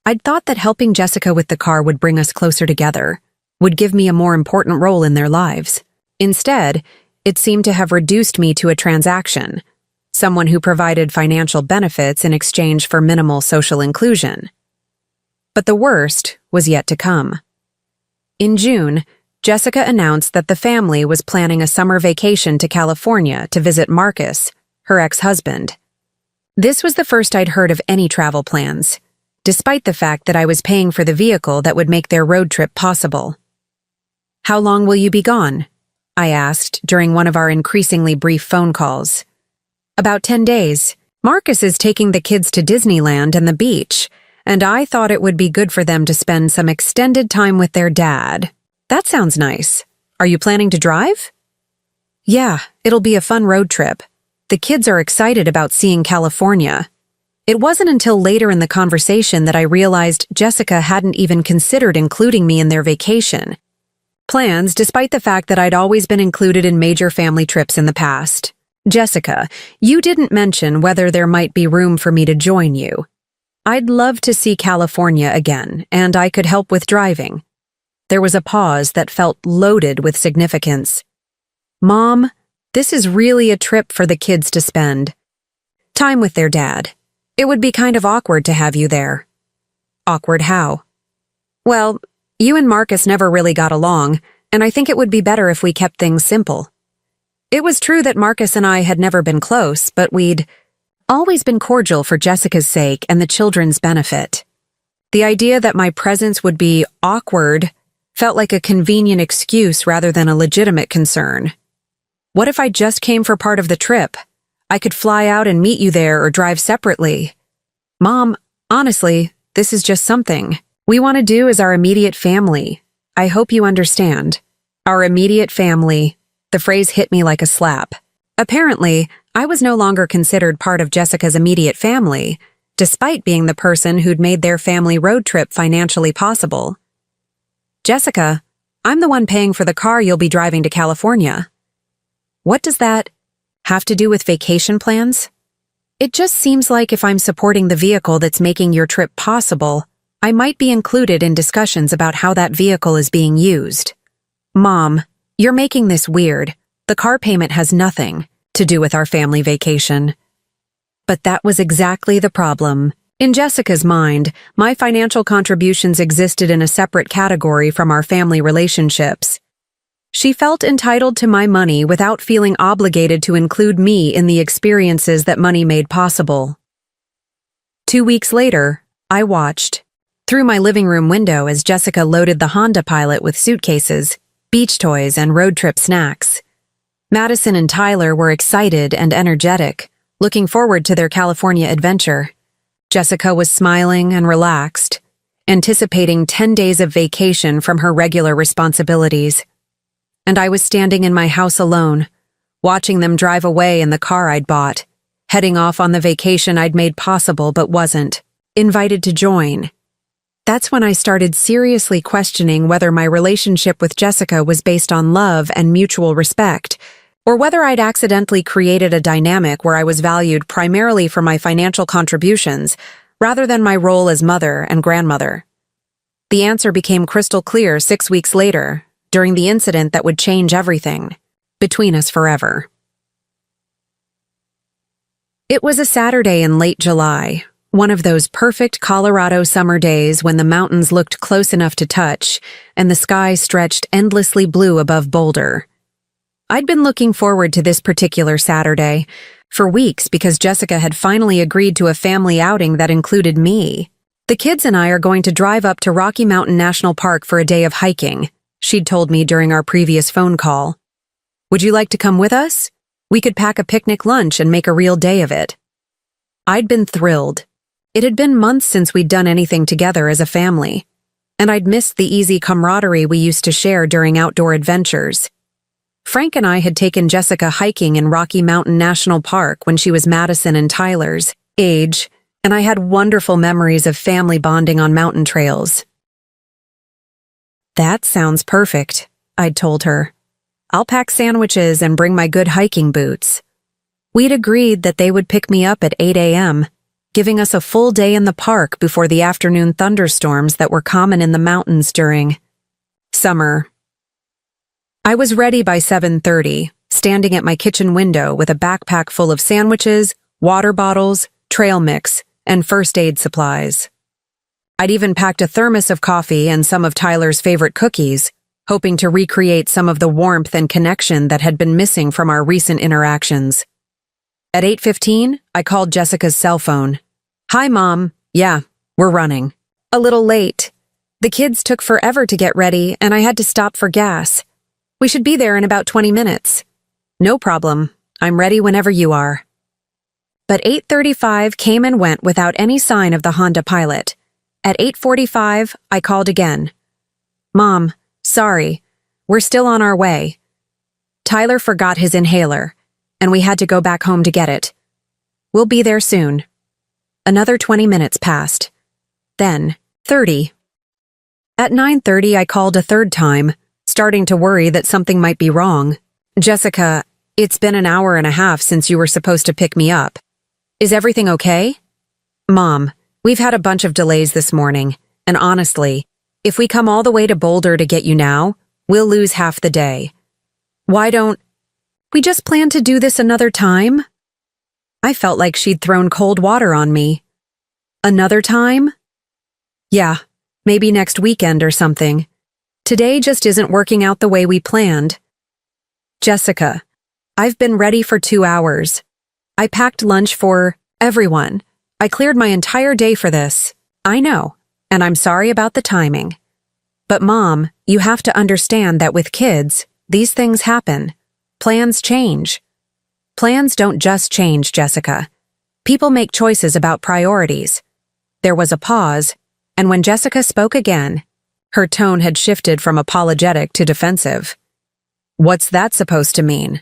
I'd thought that helping Jessica with the car would bring us closer together, would give me a more important role in their lives. Instead, it seemed to have reduced me to a transaction, someone who provided financial benefits in exchange for minimal social inclusion. But the worst was yet to come. In June, Jessica announced that the family was planning a summer vacation to California to visit Marcus, her ex-husband. This was the first I'd heard of any travel plans, despite the fact that I was paying for the vehicle that would make their road trip possible. "How long will you be gone?" I asked during one of our increasingly brief phone calls. "About 10 days. Marcus is taking the kids to Disneyland and the beach, and I thought it would be good for them to spend some extended time with their dad." "That sounds nice. Are you planning to drive?" "Yeah, it'll be a fun road trip. The kids are excited about seeing California." It wasn't until later in the conversation that I realized Jessica hadn't even considered including me in their vacation plans, despite the fact that I'd always been included in major family trips in the past. "Jessica, you didn't mention whether there might be room for me to join you. I'd love to see California again, and I could help with driving." There was a pause that felt loaded with significance. "Mom, this is really a trip for the kids to spend time with their dad. It would be kind of awkward to have you there." "Awkward how?" "Well, you and Marcus never really got along, and I think it would be better if we kept things simple." It was true that Marcus and I had never been close, but we'd always been cordial for Jessica's sake and the children's benefit. The idea that my presence would be awkward felt like a convenient excuse rather than a legitimate concern. What if I just came for part of the trip? I could fly out and meet you there or drive separately. "Mom, honestly, this is just something we want to do as our immediate family. I hope you understand." Our immediate family. The phrase hit me like a slap. Apparently, I was no longer considered part of Jessica's immediate family, despite being the person who'd made their family road trip financially possible. "Jessica, I'm the one paying for the car you'll be driving to California." What does that have to do with vacation plans? It just seems like if I'm supporting the vehicle that's making your trip possible, I might be included in discussions about how that vehicle is being used. Mom, you're making this weird. The car payment has nothing to do with our family vacation. But that was exactly the problem. In Jessica's mind, my financial contributions existed in a separate category from our family relationships. She felt entitled to my money without feeling obligated to include me in the experiences that money made possible. 2 weeks later, I watched through my living room window as Jessica loaded the Honda Pilot with suitcases, beach toys, and road trip snacks. Madison and Tyler were excited and energetic, looking forward to their California adventure. Jessica was smiling and relaxed, anticipating 10 days of vacation from her regular responsibilities. And I was standing in my house alone, watching them drive away in the car I'd bought, heading off on the vacation I'd made possible but wasn't invited to join. That's when I started seriously questioning whether my relationship with Jessica was based on love and mutual respect, or whether I'd accidentally created a dynamic where I was valued primarily for my financial contributions rather than my role as mother and grandmother. The answer became crystal clear 6 weeks later, during the incident that would change everything between us forever. It was a Saturday in late July, one of those perfect Colorado summer days when the mountains looked close enough to touch and the sky stretched endlessly blue above Boulder. I'd been looking forward to this particular Saturday for weeks because Jessica had finally agreed to a family outing that included me. The kids and I are going to drive up to Rocky Mountain National Park for a day of hiking, she'd told me during our previous phone call. Would you like to come with us? We could pack a picnic lunch and make a real day of it. I'd been thrilled. It had been months since we'd done anything together as a family, and I'd missed the easy camaraderie we used to share during outdoor adventures. Frank and I had taken Jessica hiking in Rocky Mountain National Park when she was Madison and Tyler's age, and I had wonderful memories of family bonding on mountain trails. That sounds perfect, I'd told her. I'll pack sandwiches and bring my good hiking boots. We'd agreed that they would pick me up at 8 a.m., giving us a full day in the park before the afternoon thunderstorms that were common in the mountains during summer. I was ready by 7:30, standing at my kitchen window with a backpack full of sandwiches, water bottles, trail mix, and first aid supplies. I'd even packed a thermos of coffee and some of Tyler's favorite cookies, hoping to recreate some of the warmth and connection that had been missing from our recent interactions. At 8:15, I called Jessica's cell phone. Hi, Mom. Yeah, we're running. A little late. The kids took forever to get ready, and I had to stop for gas. We should be there in about 20 minutes. No problem. I'm ready whenever you are. But 8:35 came and went without any sign of the Honda Pilot. At 8:45, I called again. Mom, sorry. We're still on our way. Tyler forgot his inhaler, and we had to go back home to get it. We'll be there soon. Another 20 minutes passed. Then, 30. At 9:30, I called a third time, starting to worry that something might be wrong. Jessica, it's been an hour and a half since you were supposed to pick me up. Is everything okay? Mom, we've had a bunch of delays this morning, and honestly, if we come all the way to Boulder to get you now, we'll lose half the day. Why don't we just plan to do this another time? I felt like she'd thrown cold water on me. Another time? Yeah, maybe next weekend or something. Today just isn't working out the way we planned. Jessica, I've been ready for 2 hours. I packed lunch for everyone. I cleared my entire day for this. I know, and I'm sorry about the timing. But Mom, you have to understand that with kids, these things happen. Plans change. Plans don't just change, Jessica. People make choices about priorities. There was a pause, and when Jessica spoke again, her tone had shifted from apologetic to defensive. What's that supposed to mean?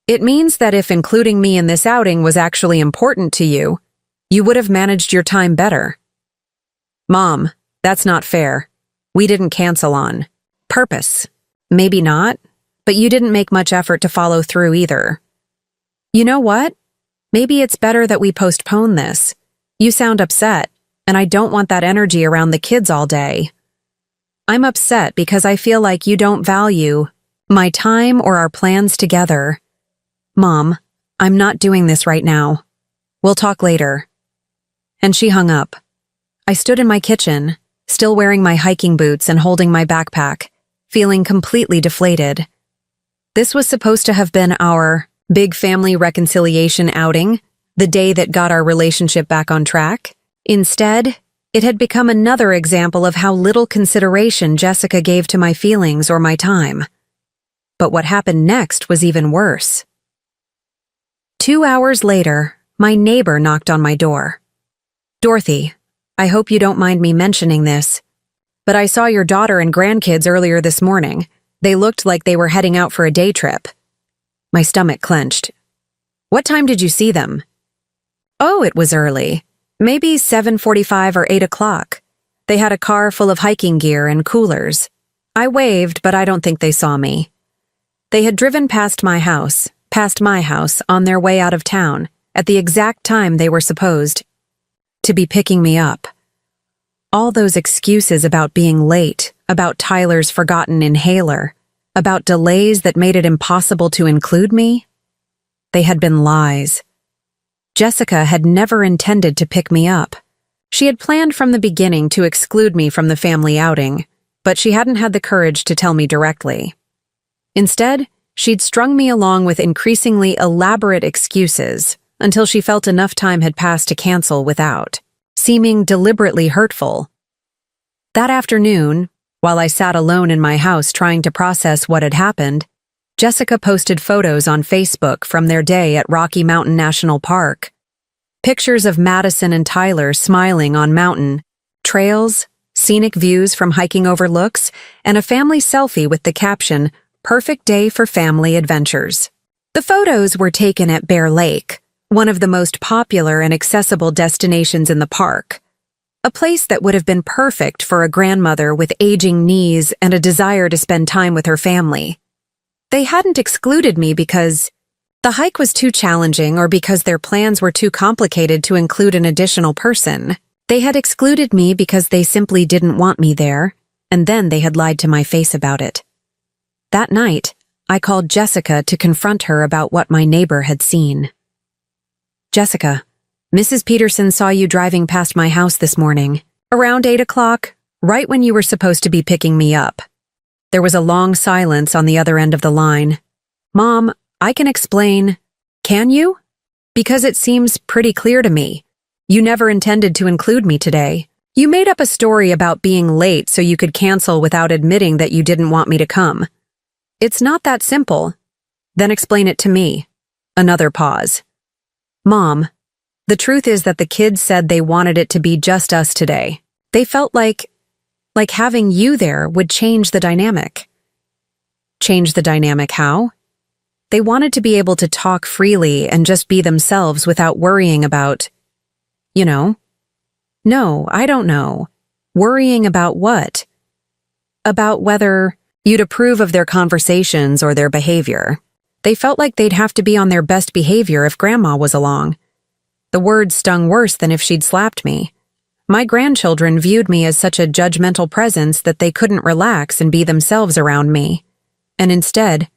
It means that if including me in this outing was actually important to you, you would have managed your time better. Mom, that's not fair. We didn't cancel on purpose. Maybe not, but you didn't make much effort to follow through either. You know what? Maybe it's better that we postpone this. You sound upset, and I don't want that energy around the kids all day. I'm upset because I feel like you don't value my time or our plans together. Mom, I'm not doing this right now. We'll talk later. And she hung up. I stood in my kitchen, still wearing my hiking boots and holding my backpack, feeling completely deflated. This was supposed to have been our big family reconciliation outing, the day that got our relationship back on track. Instead, it had become another example of how little consideration Jessica gave to my feelings or my time. But what happened next was even worse. 2 hours later, my neighbor knocked on my door. Dorothy, I hope you don't mind me mentioning this, but I saw your daughter and grandkids earlier this morning. They looked like they were heading out for a day trip. My stomach clenched. What time did you see them? Oh, it was early. Maybe 7:45 or 8 o'clock. They had a car full of hiking gear and coolers. I waved, but I don't think they saw me. They had driven past my house, on their way out of town, at the exact time they were supposed to be picking me up. All those excuses about being late, about Tyler's forgotten inhaler, about delays that made it impossible to include me, they had been lies. Jessica had never intended to pick me up. She had planned from the beginning to exclude me from the family outing, but she hadn't had the courage to tell me directly. Instead, she'd strung me along with increasingly elaborate excuses until she felt enough time had passed to cancel without, seeming deliberately hurtful. That afternoon, while I sat alone in my house trying to process what had happened, Jessica posted photos on Facebook from their day at Rocky Mountain National Park. Pictures of Madison and Tyler smiling on mountain trails, scenic views from hiking overlooks, and a family selfie with the caption, "Perfect day for family adventures." The photos were taken at Bear Lake, one of the most popular and accessible destinations in the park. A place that would have been perfect for a grandmother with aging knees and a desire to spend time with her family. They hadn't excluded me because the hike was too challenging or because their plans were too complicated to include an additional person. They had excluded me because they simply didn't want me there, and then they had lied to my face about it. That night, I called Jessica to confront her about what my neighbor had seen. Jessica, Mrs. Peterson saw you driving past my house this morning, around 8 o'clock, right when you were supposed to be picking me up. There was a long silence on the other end of the line. Mom, I can explain. Can you? Because it seems pretty clear to me. You never intended to include me today. You made up a story about being late so you could cancel without admitting that you didn't want me to come. It's not that simple. Then explain it to me. Another pause. Mom, the truth is that the kids said they wanted it to be just us today. They felt like having you there would change the dynamic. Change the dynamic how? They wanted to be able to talk freely and just be themselves without worrying about, No, I don't know. Worrying about what? About whether you'd approve of their conversations or their behavior. They felt like they'd have to be on their best behavior if Grandma was along. The words stung worse than if she'd slapped me. My grandchildren viewed me as such a judgmental presence that they couldn't relax and be themselves around me. And instead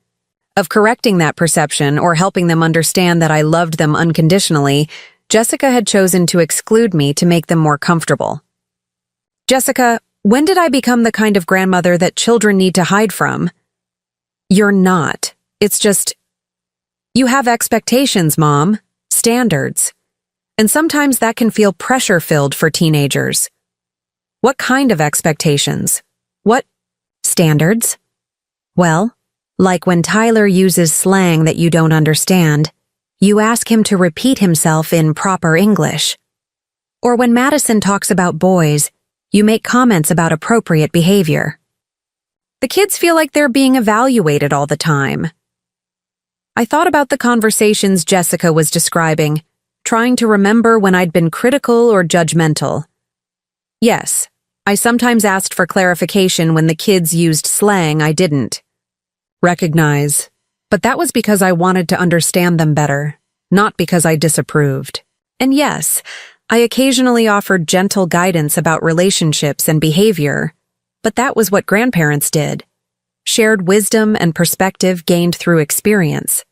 of correcting that perception or helping them understand that I loved them unconditionally, Jessica had chosen to exclude me to make them more comfortable. Jessica, when did I become the kind of grandmother that children need to hide from? You're not. It's just, you have expectations, Mom. Standards. And sometimes that can feel pressure-filled for teenagers. What kind of expectations? What standards? Well, like when Tyler uses slang that you don't understand, you ask him to repeat himself in proper English. Or when Madison talks about boys, you make comments about appropriate behavior. The kids feel like they're being evaluated all the time. I thought about the conversations Jessica was describing, trying to remember when I'd been critical or judgmental. Yes, I sometimes asked for clarification when the kids used slang I didn't. recognize, but that was because I wanted to understand them better, not because I disapproved. And yes, I occasionally offered gentle guidance about relationships and behavior, but that was what grandparents did. Shared wisdom and perspective gained through experience.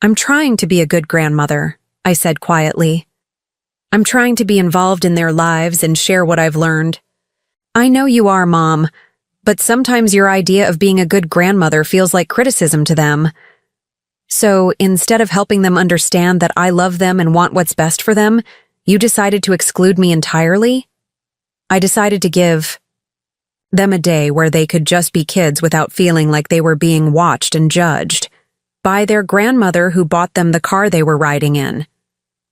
"I'm trying to be a good grandmother," I said quietly. "I'm trying to be involved in their lives and share what I've learned." "I know you are, Mom, but sometimes your idea of being a good grandmother feels like criticism to them. So instead of helping them understand that I love them and want what's best for them, you decided to exclude me entirely?" I decided to give them a day where they could just be kids without feeling like they were being watched and judged by their grandmother who bought them the car they were riding in.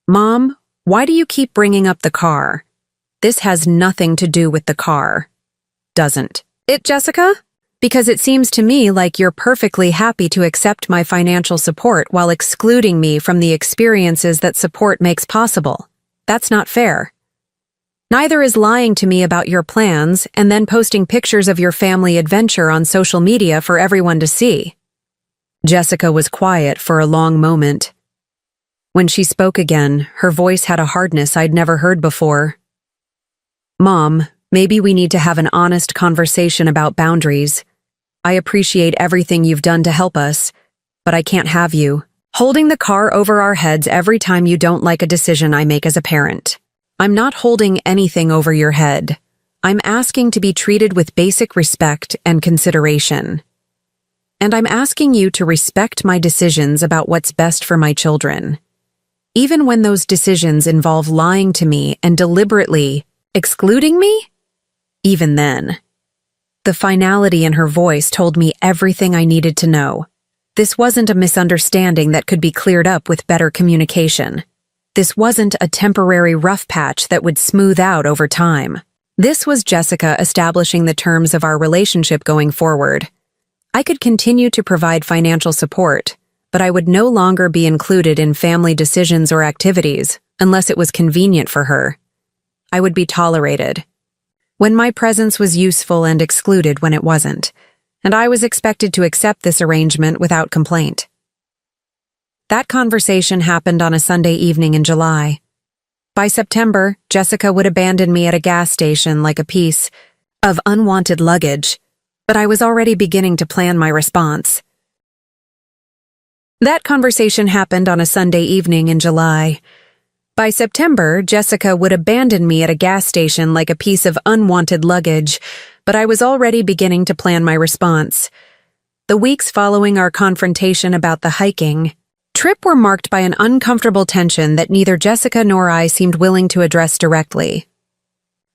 "Mom, why do you keep bringing up the car? This has nothing to do with the car." "Doesn't it, Jessica? Because it seems to me like you're perfectly happy to accept my financial support while excluding me from the experiences that support makes possible. That's not fair. Neither is lying to me about your plans and then posting pictures of your family adventure on social media for everyone to see." Jessica was quiet for a long moment. When she spoke again, her voice had a hardness I'd never heard before. "Mom, maybe we need to have an honest conversation about boundaries. I appreciate everything you've done to help us, but I can't have you holding the car over our heads every time you don't like a decision I make as a parent. I'm not holding anything over your head. I'm asking to be treated with basic respect and consideration. And I'm asking you to respect my decisions about what's best for my children. Even when those decisions involve lying to me and deliberately excluding me? Even then." The finality in her voice told me everything I needed to know. This wasn't a misunderstanding that could be cleared up with better communication. This wasn't a temporary rough patch that would smooth out over time. This was Jessica establishing the terms of our relationship going forward. I could continue to provide financial support, but I would no longer be included in family decisions or activities unless it was convenient for her. I would be tolerated when my presence was useful and excluded when it wasn't, and I was expected to accept this arrangement without complaint. That conversation happened on a Sunday evening in July. By September, Jessica would abandon me at a gas station like a piece of unwanted luggage, but I was already beginning to plan my response. That conversation happened on a Sunday evening in July. By September, Jessica would abandon me at a gas station like a piece of unwanted luggage, but I was already beginning to plan my response. The weeks following our confrontation about the hiking trip were marked by an uncomfortable tension that neither Jessica nor I seemed willing to address directly.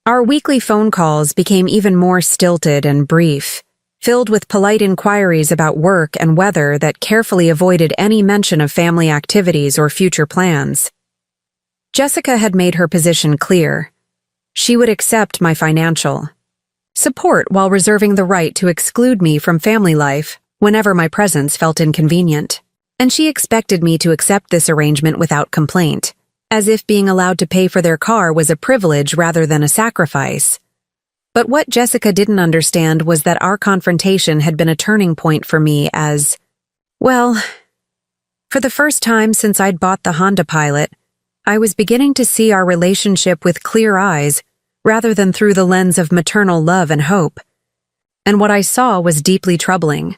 Our weekly phone calls became even more stilted and brief, filled with polite inquiries about work and weather that carefully avoided any mention of family activities or future plans. Jessica had made her position clear. She would accept my financial support while reserving the right to exclude me from family life whenever my presence felt inconvenient. And she expected me to accept this arrangement without complaint, as if being allowed to pay for their car was a privilege rather than a sacrifice. But what Jessica didn't understand was that our confrontation had been a turning point for me as, well, for the first time since I'd bought the Honda Pilot, I was beginning to see our relationship with clear eyes rather than through the lens of maternal love and hope. And what I saw was deeply troubling.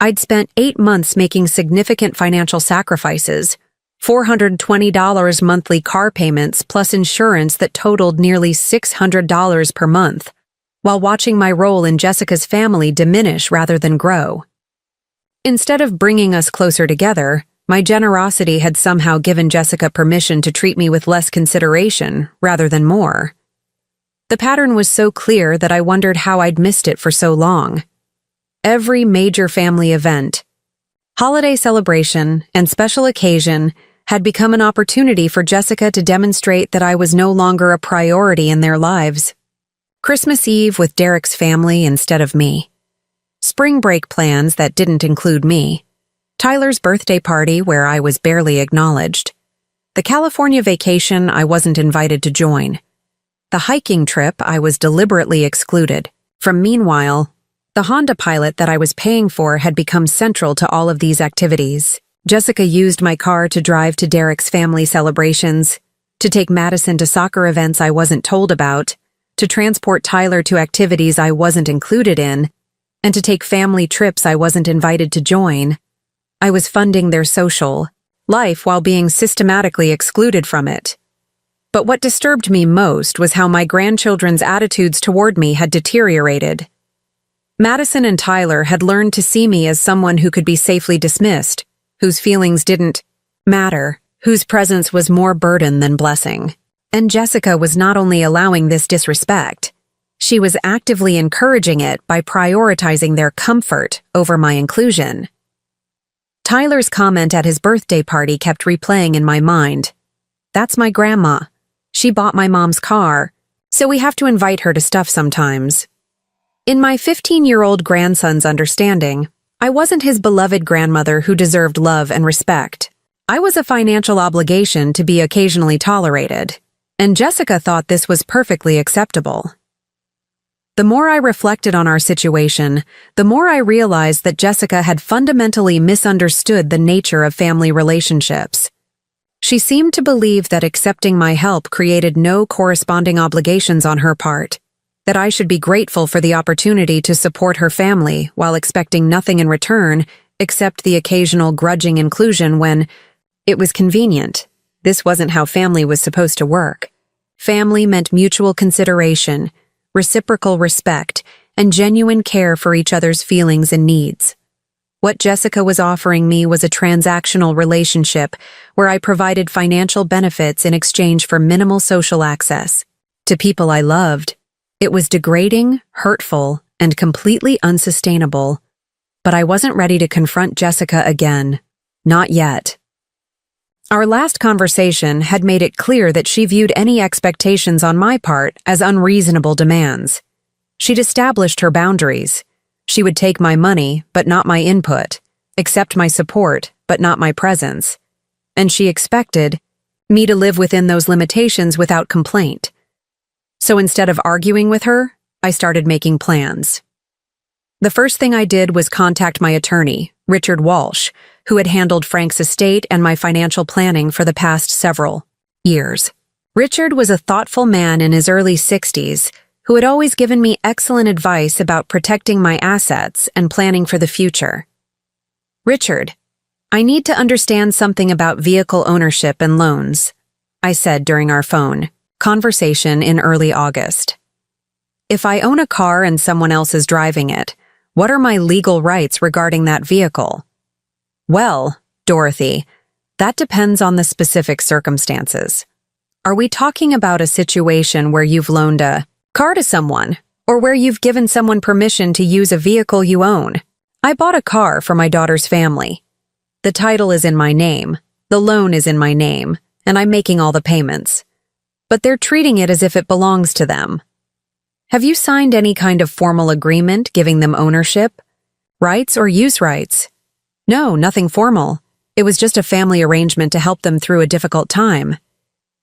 I'd spent 8 months making significant financial sacrifices, $420 monthly car payments plus insurance that totaled nearly $600 per month, while watching my role in Jessica's family diminish rather than grow. Instead of bringing us closer together, my generosity had somehow given Jessica permission to treat me with less consideration rather than more. The pattern was so clear that I wondered how I'd missed it for so long. Every major family event, holiday celebration, and special occasion had become an opportunity for Jessica to demonstrate that I was no longer a priority in their lives. Christmas Eve with Derek's family instead of me. Spring break plans that didn't include me. Tyler's birthday party where I was barely acknowledged. The California vacation I wasn't invited to join. The hiking trip I was deliberately excluded from. Meanwhile, The Honda Pilot that I was paying for had become central to all of these activities. Jessica used my car to drive to Derek's family celebrations, to take Madison to soccer events I wasn't told about, to transport Tyler to activities I wasn't included in, and to take family trips I wasn't invited to join. I was funding their social life while being systematically excluded from it. But what disturbed me most was how my grandchildren's attitudes toward me had deteriorated. Madison and Tyler had learned to see me as someone who could be safely dismissed, whose feelings didn't matter, whose presence was more burden than blessing. And Jessica was not only allowing this disrespect, she was actively encouraging it by prioritizing their comfort over my inclusion. Tyler's comment at his birthday party kept replaying in my mind. "That's my grandma. She bought my mom's car, so we have to invite her to stuff sometimes." In my 15-year-old grandson's understanding, I wasn't his beloved grandmother who deserved love and respect. I was a financial obligation to be occasionally tolerated, and Jessica thought this was perfectly acceptable. The more I reflected on our situation, the more I realized that Jessica had fundamentally misunderstood the nature of family relationships. She seemed to believe that accepting my help created no corresponding obligations on her part, that I should be grateful for the opportunity to support her family while expecting nothing in return except the occasional grudging inclusion when it was convenient. This wasn't how family was supposed to work. Family meant mutual consideration, reciprocal respect, and genuine care for each other's feelings and needs. What Jessica was offering me was a transactional relationship where I provided financial benefits in exchange for minimal social access. To people I loved, it was degrading, hurtful, and completely unsustainable. But I wasn't ready to confront Jessica again. Not yet. Our last conversation had made it clear that she viewed any expectations on my part as unreasonable demands. She'd established her boundaries. She would take my money, but not my input, accept my support, but not my presence. And she expected me to live within those limitations without complaint. So instead of arguing with her, I started making plans. The first thing I did was contact my attorney, Richard Walsh, who had handled Frank's estate and my financial planning for the past several years. Richard was a thoughtful man in his early 60s who had always given me excellent advice about protecting my assets and planning for the future. "Richard, I need to understand something about vehicle ownership and loans," I said during our phone conversation in early August. "If I own a car and someone else is driving it, what are my legal rights regarding that vehicle?" "Well, Dorothy, that depends on the specific circumstances. Are we talking about a situation where you've loaned a car to someone, or where you've given someone permission to use a vehicle you own? I bought a car for my daughter's family. The title is in my name, the loan is in my name, and I'm making all the payments. But they're treating it as if it belongs to them. Have you signed any kind of formal agreement giving them ownership, rights, or use rights?" "No, nothing formal. It was just a family arrangement to help them through a difficult time."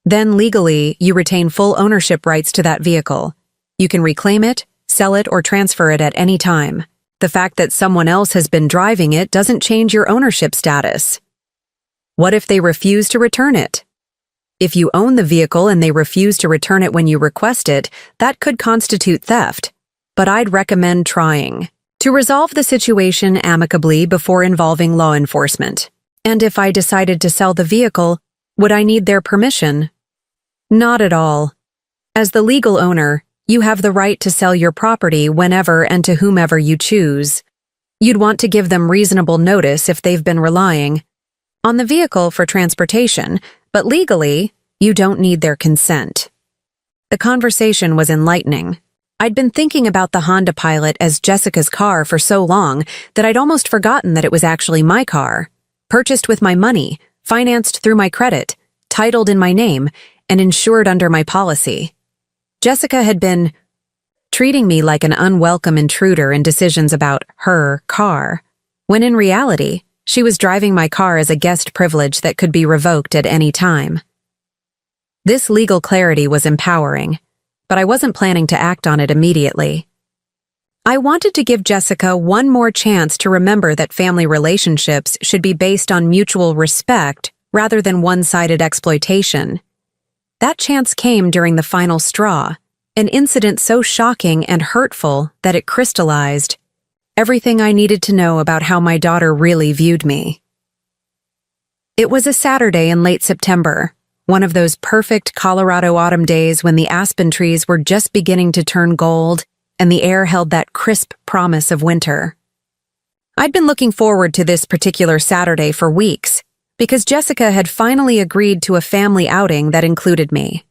"Then legally, you retain full ownership rights to that vehicle. You can reclaim it, sell it, or transfer it at any time. The fact that someone else has been driving it doesn't change your ownership status." "What if they refuse to return it?" "If you own the vehicle and they refuse to return it when you request it, that could constitute theft. But I'd recommend trying to resolve the situation amicably before involving law enforcement. And if I decided to sell the vehicle, would I need their permission?" "Not at all. As the legal owner, you have the right to sell your property whenever and to whomever you choose. You'd want to give them reasonable notice if they've been relying on the vehicle for transportation, but legally, you don't need their consent." The conversation was enlightening. I'd been thinking about the Honda Pilot as Jessica's car for so long that I'd almost forgotten that it was actually my car, purchased with my money, financed through my credit, titled in my name, and insured under my policy. Jessica had been treating me like an unwelcome intruder in decisions about her car, when in reality, she was driving my car as a guest privilege that could be revoked at any time. This legal clarity was empowering, but I wasn't planning to act on it immediately. I wanted to give Jessica one more chance to remember that family relationships should be based on mutual respect rather than one-sided exploitation. That chance came during the final straw, an incident so shocking and hurtful that it crystallized everything I needed to know about how my daughter really viewed me. It was a Saturday in late September, one of those perfect Colorado autumn days when the aspen trees were just beginning to turn gold and the air held that crisp promise of winter. I'd been looking forward to this particular Saturday for weeks because Jessica had finally agreed to a family outing that included me.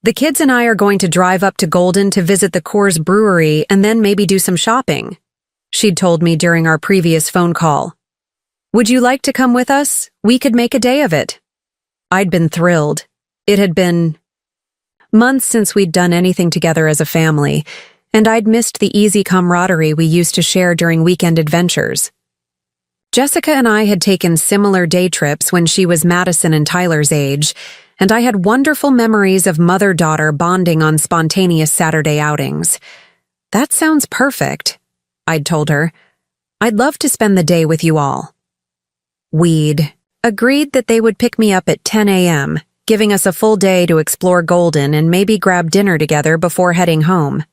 The kids and I are going to drive up to Golden to visit the Coors Brewery and then maybe do some shopping, she'd told me during our previous phone call. Would you like to come with us? We could make a day of it. I'd been thrilled. It had been months since we'd done anything together as a family, and I'd missed the easy camaraderie we used to share during weekend adventures. Jessica and I had taken similar day trips when she was Madison and Tyler's age, and I had wonderful memories of mother-daughter bonding on spontaneous Saturday outings. That sounds perfect, I'd told her. I'd love to spend the day with you all. We'd agreed that they would pick me up at 10 a.m., giving us a full day to explore Golden and maybe grab dinner together before heading home.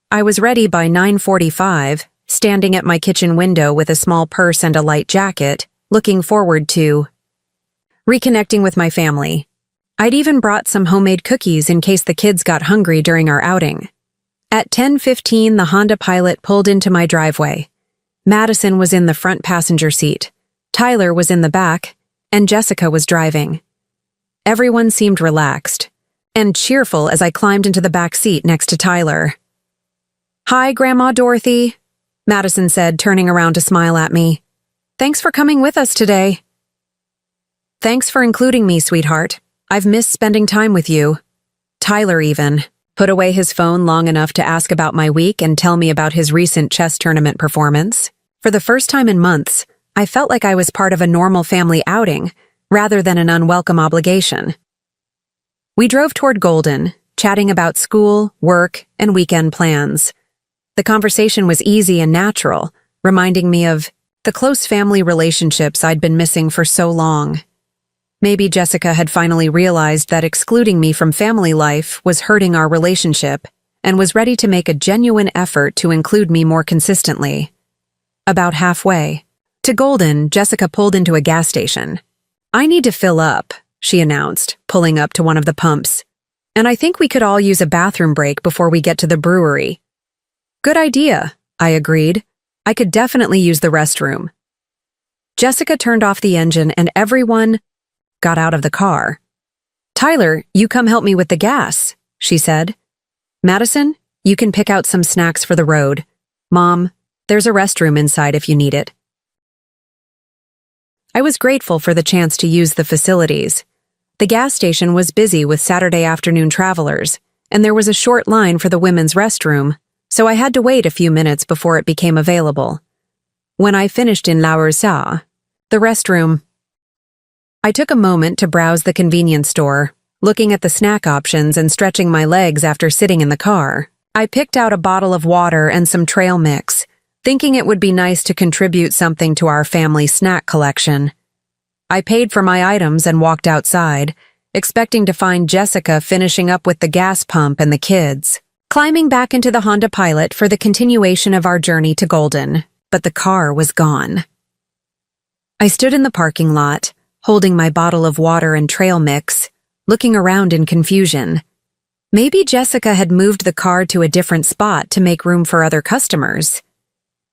I was ready by 9:45, standing at my kitchen window with a small purse and a light jacket, looking forward to reconnecting with my family. I'd even brought some homemade cookies in case the kids got hungry during our outing. At 10:15, the Honda Pilot pulled into my driveway. Madison was in the front passenger seat, Tyler was in the back, and Jessica was driving. Everyone seemed relaxed and cheerful as I climbed into the back seat next to Tyler. "Hi, Grandma Dorothy," Madison said, turning around to smile at me. "Thanks for coming with us today." "Thanks for including me, sweetheart. I've missed spending time with you." Tyler even put away his phone long enough to ask about my week and tell me about his recent chess tournament performance. For the first time in months, I felt like I was part of a normal family outing, rather than an unwelcome obligation. We drove toward Golden, chatting about school, work, and weekend plans. The conversation was easy and natural, reminding me of the close family relationships I'd been missing for so long. Maybe Jessica had finally realized that excluding me from family life was hurting our relationship and was ready to make a genuine effort to include me more consistently. About halfway to Golden, Jessica pulled into a gas station. "I need to fill up," she announced, pulling up to one of the pumps. "And I think we could all use a bathroom break before we get to the brewery." "Good idea," I agreed. I could definitely use the restroom. Jessica turned off the engine and everyone got out of the car. "Tyler, you come help me with the gas," she said. "Madison, you can pick out some snacks for the road. Mom, there's a restroom inside if you need it." I was grateful for the chance to use the facilities. The gas station was busy with Saturday afternoon travelers, and there was a short line for the women's restroom, so I had to wait a few minutes before it became available. When I finished in Lauersa, the restroom, I took a moment to browse the convenience store, looking at the snack options and stretching my legs after sitting in the car. I picked out a bottle of water and some trail mix, thinking it would be nice to contribute something to our family snack collection. I paid for my items and walked outside, expecting to find Jessica finishing up with the gas pump and the kids, climbing back into the Honda Pilot for the continuation of our journey to Golden, but the car was gone. I stood in the parking lot, holding my bottle of water and trail mix, looking around in confusion. Maybe Jessica had moved the car to a different spot to make room for other customers.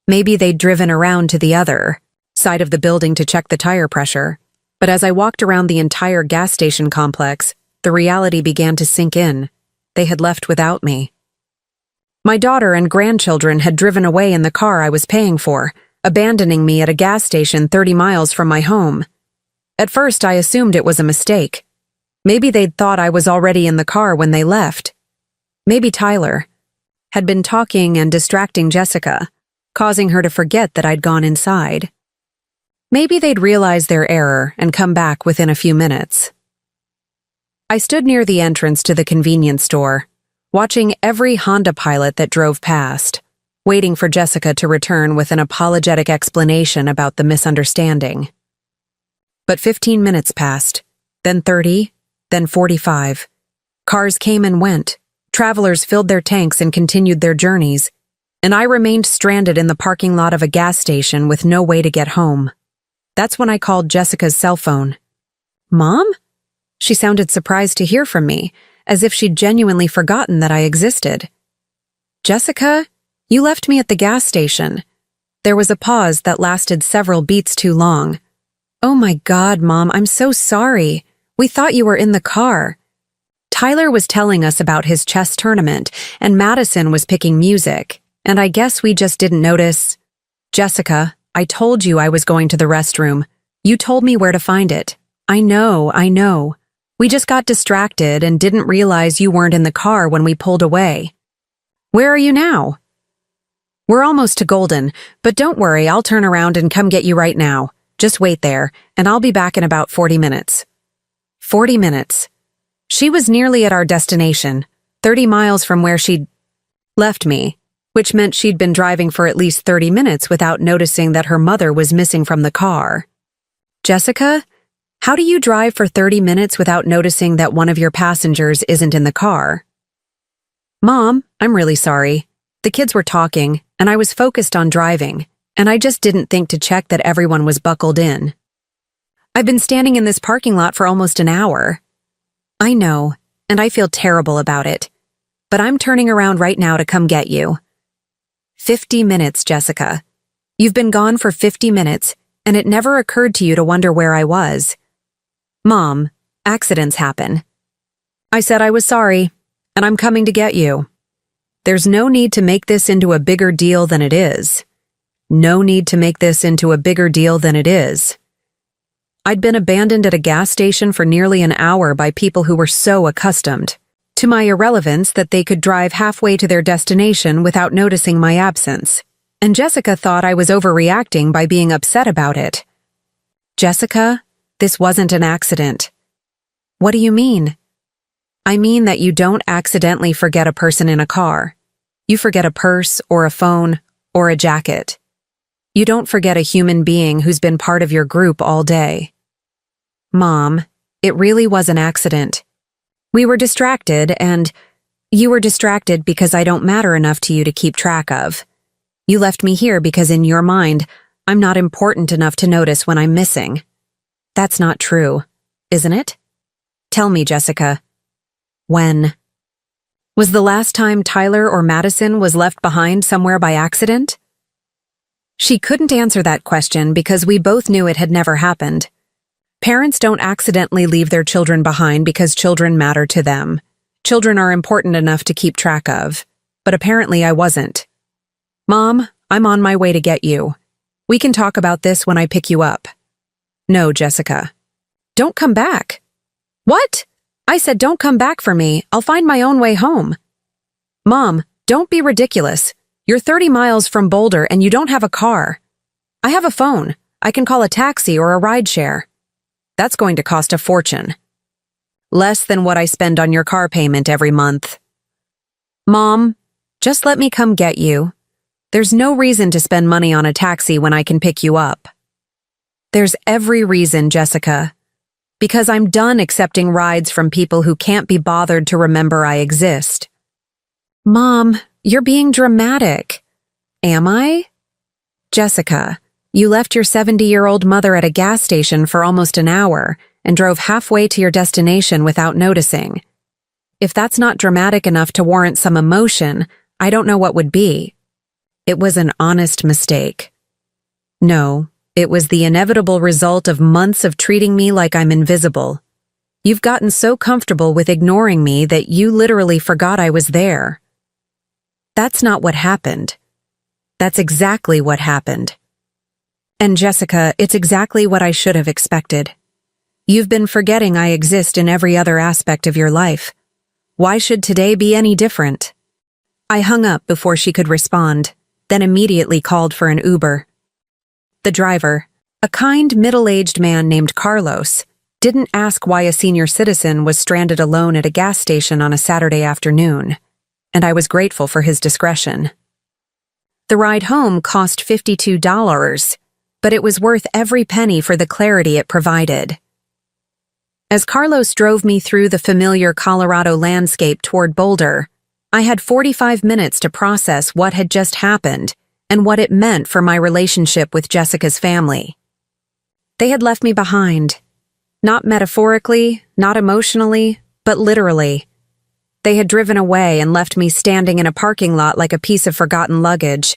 Maybe they'd driven around to the other side of the building to check the tire pressure. But as I walked around the entire gas station complex, the reality began to sink in. They had left without me. My daughter and grandchildren had driven away in the car I was paying for, abandoning me at a gas station 30 miles from my home. At first, I assumed it was a mistake. Maybe they'd thought I was already in the car when they left. Maybe Tyler had been talking and distracting Jessica, causing her to forget that I'd gone inside. Maybe they'd realized their error and come back within a few minutes. I stood near the entrance to the convenience store, watching every Honda Pilot that drove past. waiting for Jessica to return with an apologetic explanation about the misunderstanding. But 15 minutes passed, then 30, then 45. Cars came and went. Travelers filled their tanks and continued their journeys, and I remained stranded in the parking lot of a gas station with no way to get home. That's when I called Jessica's cell phone. "Mom?" She sounded surprised to hear from me, as if she'd genuinely forgotten that I existed. "Jessica, you left me at the gas station." There was a pause that lasted several beats too long. "Oh my God, Mom, I'm so sorry. We thought you were in the car." Tyler was telling us about his chess tournament, and Madison was picking music, and I guess we just didn't notice. "Jessica, I told you I was going to the restroom. You told me where to find it. I know. We just got distracted and didn't realize you weren't in the car when we pulled away. Where are you now?" "We're almost to Golden, but don't worry, I'll turn around and come get you right now. Just wait there, and I'll be back in about 40 minutes. 40 minutes. She was nearly at our destination, 30 miles from where she'd left me, which meant she'd been driving for at least 30 minutes without noticing that her mother was missing from the car. "Jessica, how do you drive for 30 minutes without noticing that one of your passengers isn't in the car?" "Mom, I'm really sorry. The kids were talking, and I was focused on driving, and I just didn't think to check that everyone was buckled in. I've been standing in this parking lot for almost an hour." "I know, and I feel terrible about it. But I'm turning around right now to come get you." 50 minutes, Jessica. You've been gone for 50 minutes, and it never occurred to you to wonder where I was. "Mom, accidents happen." "I said I was sorry, and I'm coming to get you. There's no need to make this into a bigger deal than it is. No need to make this into a bigger deal than it is." I'd been abandoned at a gas station for nearly an hour by people who were so accustomed to my irrelevance that they could drive halfway to their destination without noticing my absence, and Jessica thought I was overreacting by being upset about it. "Jessica, this wasn't an accident." "What do you mean?" "I mean that you don't accidentally forget a person in a car. You forget a purse or a phone or a jacket. You don't forget a human being who's been part of your group all day." "Mom, it really was an accident. We were distracted, and you were distracted because I don't matter enough to you to keep track of. You left me here because in your mind, I'm not important enough to notice when I'm missing. That's not true, isn't it? Tell me, Jessica. When? Was the last time Tyler or Madison was left behind somewhere by accident?" She couldn't answer that question because we both knew it had never happened. Parents don't accidentally leave their children behind because children matter to them. Children are important enough to keep track of. But apparently I wasn't. "Mom, I'm on my way to get you. We can talk about this when I pick you up." "No, Jessica." "Don't come back." "What?" I said don't come back for me. I'll find my own way home." "Mom, don't be ridiculous. You're 30 miles from Boulder and you don't have a car. I have a phone. I can call a taxi or a rideshare. That's going to cost a fortune. Less than what I spend on your car payment every month." "Mom, just let me come get you. There's no reason to spend money on a taxi when I can pick you up." "There's every reason, Jessica. Because I'm done accepting rides from people who can't be bothered to remember I exist." "Mom, you're being dramatic." "Am I?" "Jessica, you left your 70-year-old mother at a gas station for almost an hour and drove halfway to your destination without noticing. If that's not dramatic enough to warrant some emotion, I don't know what would be. It was an honest mistake. No, it was the inevitable result of months of treating me like I'm invisible. You've gotten so comfortable with ignoring me that you literally forgot I was there. That's not what happened. That's exactly what happened. And Jessica, it's exactly what I should have expected. You've been forgetting I exist in every other aspect of your life. Why should today be any different?" I hung up before she could respond, then immediately called for an Uber. The driver, a kind middle-aged man named Carlos, didn't ask why a senior citizen was stranded alone at a gas station on a Saturday afternoon, and I was grateful for his discretion. The ride home cost $52, but it was worth every penny for the clarity it provided. As Carlos drove me through the familiar Colorado landscape toward Boulder, I had 45 minutes to process what had just happened and what it meant for my relationship with Jessica's family. They had left me behind. Not metaphorically, not emotionally, but literally. They had driven away and left me standing in a parking lot like a piece of forgotten luggage.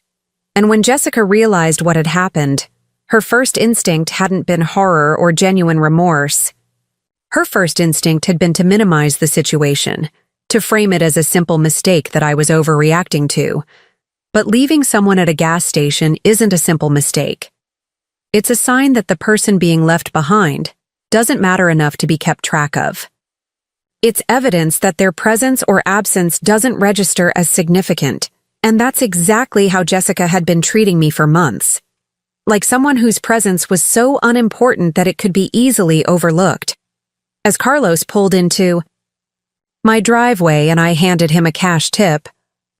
And when Jessica realized what had happened, her first instinct hadn't been horror or genuine remorse. Her first instinct had been to minimize the situation, to frame it as a simple mistake that I was overreacting to. But leaving someone at a gas station isn't a simple mistake. It's a sign that the person being left behind doesn't matter enough to be kept track of. It's evidence that their presence or absence doesn't register as significant, and that's exactly how Jessica had been treating me for months. Like someone whose presence was so unimportant that it could be easily overlooked. As Carlos pulled into my driveway and I handed him a cash tip,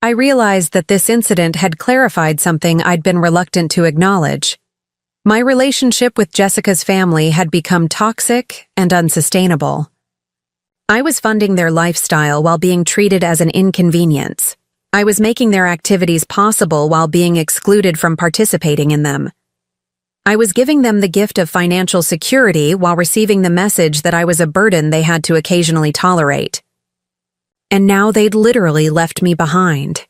I realized that this incident had clarified something I'd been reluctant to acknowledge. My relationship with Jessica's family had become toxic and unsustainable. I was funding their lifestyle while being treated as an inconvenience. I was making their activities possible while being excluded from participating in them. I was giving them the gift of financial security while receiving the message that I was a burden they had to occasionally tolerate. And now they'd literally left me behind.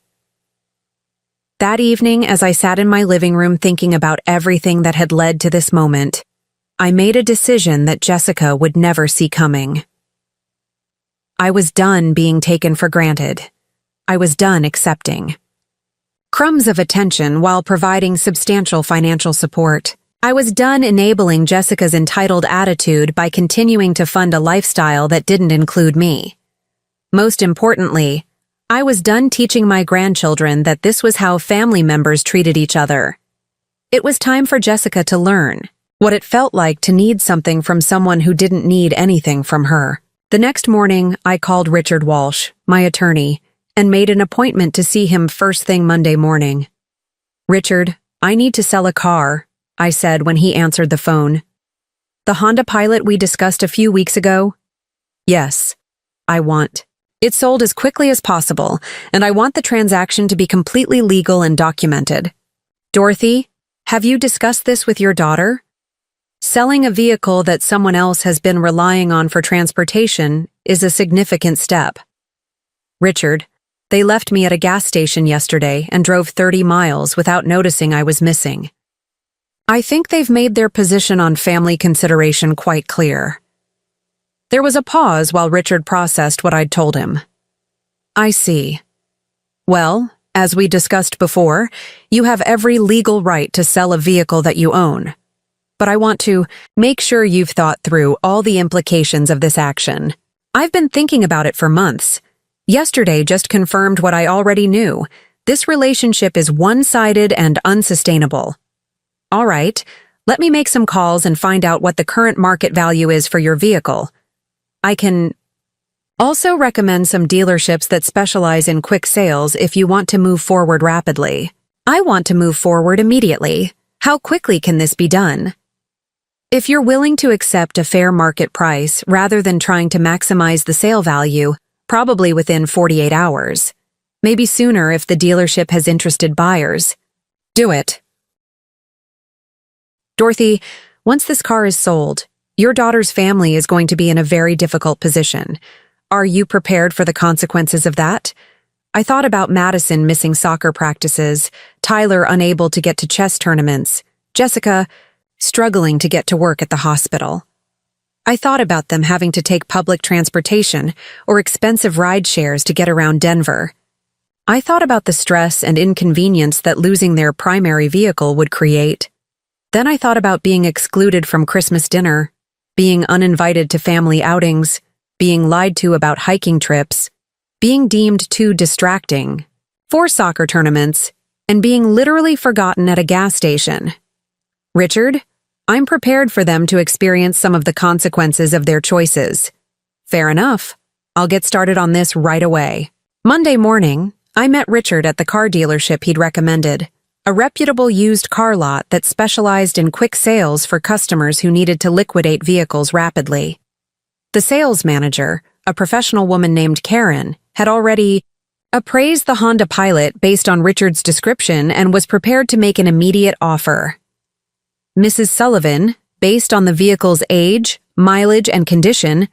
That evening, as I sat in my living room thinking about everything that had led to this moment, I made a decision that Jessica would never see coming. I was done being taken for granted. I was done accepting crumbs of attention while providing substantial financial support. I was done enabling Jessica's entitled attitude by continuing to fund a lifestyle that didn't include me. Most importantly, I was done teaching my grandchildren that this was how family members treated each other. It was time for Jessica to learn what it felt like to need something from someone who didn't need anything from her. The next morning, I called Richard Walsh, my attorney, and made an appointment to see him first thing Monday morning. "Richard, I need to sell a car," I said when he answered the phone. "The Honda Pilot we discussed a few weeks ago?" "Yes, I want it sold as quickly as possible, and I want the transaction to be completely legal and documented. Dorothy, have you discussed this with your daughter? Selling a vehicle that someone else has been relying on for transportation is a significant step." "Richard, they left me at a gas station yesterday and drove 30 miles without noticing I was missing. I think they've made their position on family consideration quite clear." There was a pause while Richard processed what I'd told him. "I see. Well, as we discussed before, you have every legal right to sell a vehicle that you own. But I want to make sure you've thought through all the implications of this action. I've been thinking about it for months. Yesterday just confirmed what I already knew. This relationship is one-sided and unsustainable. All right, let me make some calls and find out what the current market value is for your vehicle. I can also recommend some dealerships that specialize in quick sales if you want to move forward rapidly. I want to move forward immediately. How quickly can this be done? If you're willing to accept a fair market price rather than trying to maximize the sale value, probably within 48 hours. Maybe sooner if the dealership has interested buyers. Do it. Dorothy, once this car is sold, your daughter's family is going to be in a very difficult position. Are you prepared for the consequences of that? I thought about Madison missing soccer practices, Tyler unable to get to chess tournaments, Jessica struggling to get to work at the hospital. I thought about them having to take public transportation or expensive ride shares to get around Denver. I thought about the stress and inconvenience that losing their primary vehicle would create. Then I thought about being excluded from Christmas dinner, being uninvited to family outings, being lied to about hiking trips, being deemed too distracting, 4 soccer tournaments, and being literally forgotten at a gas station. Richard, I'm prepared for them to experience some of the consequences of their choices. Fair enough. I'll get started on this right away. Monday morning, I met Richard at the car dealership he'd recommended. a reputable used car lot that specialized in quick sales for customers who needed to liquidate vehicles rapidly. The sales manager, a professional woman named Karen, had already appraised the Honda Pilot based on Richard's description and was prepared to make an immediate offer. Mrs. Sullivan, based on the vehicle's age, mileage, and condition,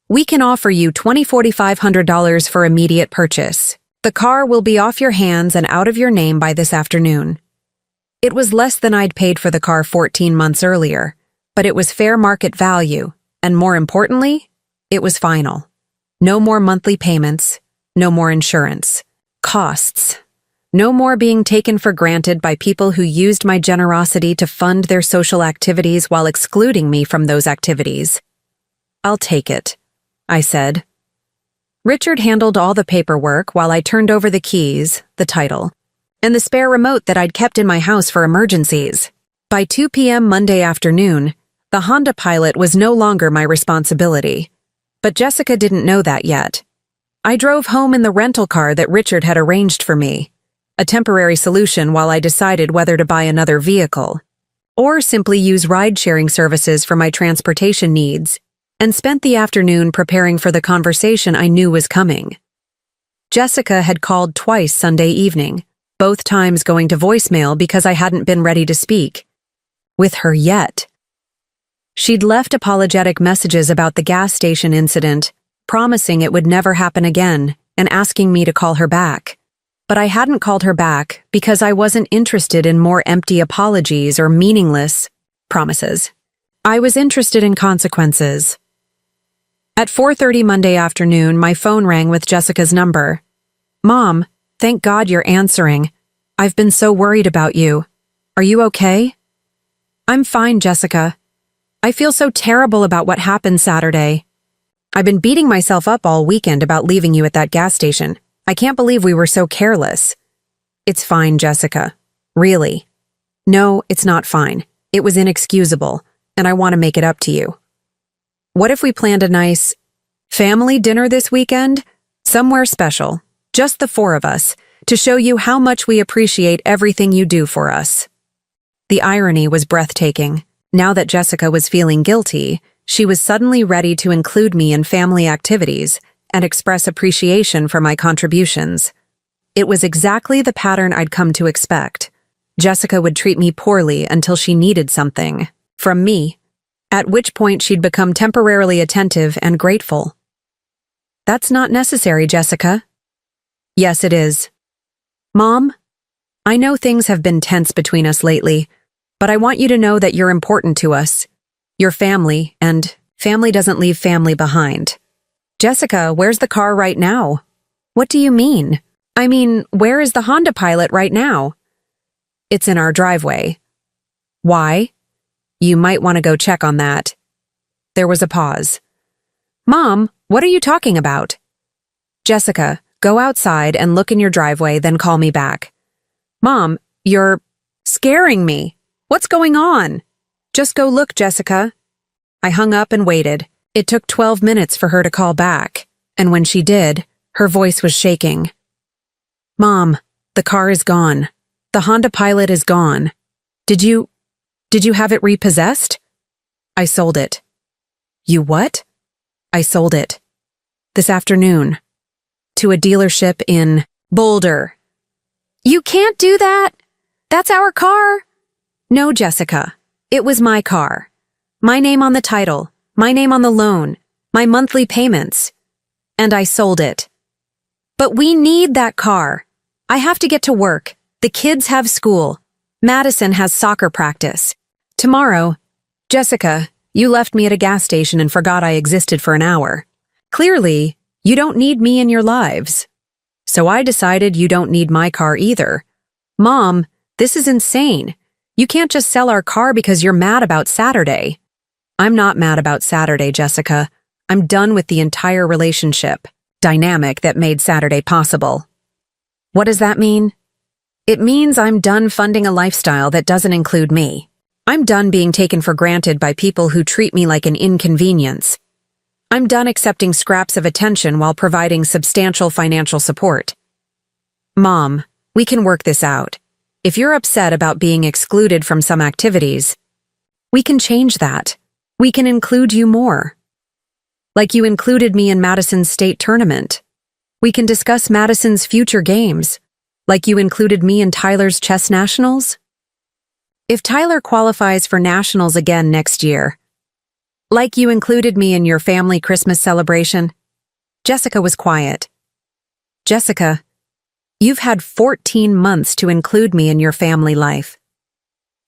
we can offer you $2,450 for immediate purchase. The car will be off your hands and out of your name by this afternoon. It was less than I'd paid for the car 14 months earlier, but it was fair market value, and more importantly, it was final. No more monthly payments, no more insurance. Costs. No more being taken for granted by people who used my generosity to fund their social activities while excluding me from those activities. I'll take it, I said. Richard handled all the paperwork while I turned over the keys, the title, and the spare remote that I'd kept in my house for emergencies. By 2 p.m. Monday afternoon, the Honda Pilot was no longer my responsibility. But Jessica didn't know that yet. I drove home in the rental car that Richard had arranged for me, a temporary solution while I decided whether to buy another vehicle, or simply use ride-sharing services for my transportation needs, and spent the afternoon preparing for the conversation I knew was coming. Jessica had called twice Sunday evening, both times going to voicemail because I hadn't been ready to speak with her yet. She'd left apologetic messages about the gas station incident, promising it would never happen again and asking me to call her back. But I hadn't called her back because I wasn't interested in more empty apologies or meaningless promises. I was interested in consequences. At 4:30 Monday afternoon, my phone rang with Jessica's number. "Mom, thank God you're answering. I've been so worried about you. Are you okay?" "I'm fine, Jessica. I feel so terrible about what happened Saturday. I've been beating myself up all weekend about leaving you at that gas station. I can't believe we were so careless." "It's fine, Jessica. Really." "No, it's not fine. It was inexcusable, and I want to make it up to you. What if we planned a nice family dinner this weekend? Somewhere special, just the four of us, to show you how much we appreciate everything you do for us." The irony was breathtaking. Now that Jessica was feeling guilty, she was suddenly ready to include me in family activities and express appreciation for my contributions. It was exactly the pattern I'd come to expect. Jessica would treat me poorly until she needed something from me, at which point she'd become temporarily attentive and grateful. "That's not necessary, Jessica." "Yes, it is." "Mom, I know things have been tense between us lately, but I want you to know that you're important to us. You're family, and family doesn't leave family behind." "Jessica, where's the car right now?" "What do you mean? I mean, where is the Honda Pilot right now?" "It's in our driveway." "Why?" "You might want to go check on that." There was a pause. "Mom, what are you talking about?" "Jessica, go outside and look in your driveway, then call me back." "Mom, you're scaring me. What's going on?" "Just go look, Jessica." I hung up and waited. It took 12 minutes for her to call back, and when she did, her voice was shaking. "Mom, the car is gone. The Honda Pilot is gone. Did you have it repossessed?" "I sold it." "You what?" "I sold it. This afternoon. To a dealership in Boulder." "You can't do that. That's our car." "No, Jessica. It was my car. My name on the title, my name on the loan, my monthly payments. And I sold it." "But we need that car. I have to get to work. The kids have school. Madison has soccer practice. Tomorrow." "Jessica, you left me at a gas station and forgot I existed for an hour. Clearly, you don't need me in your lives. So I decided you don't need my car either. Mom, this is insane. You can't just sell our car because you're mad about Saturday." "I'm not mad about Saturday, Jessica. I'm done with the entire relationship dynamic that made Saturday possible." "What does that mean?" "It means I'm done funding a lifestyle that doesn't include me. I'm done being taken for granted by people who treat me like an inconvenience. I'm done accepting scraps of attention while providing substantial financial support." "Mom, we can work this out. If you're upset about being excluded from some activities, we can change that. We can include you more. Like you included me in Madison's state tournament. We can discuss Madison's future games. Like you included me in Tyler's chess nationals. If Tyler qualifies for nationals again next year. Like you included me in your family Christmas celebration. Jessica was quiet. Jessica, you've had 14 months to include me in your family life.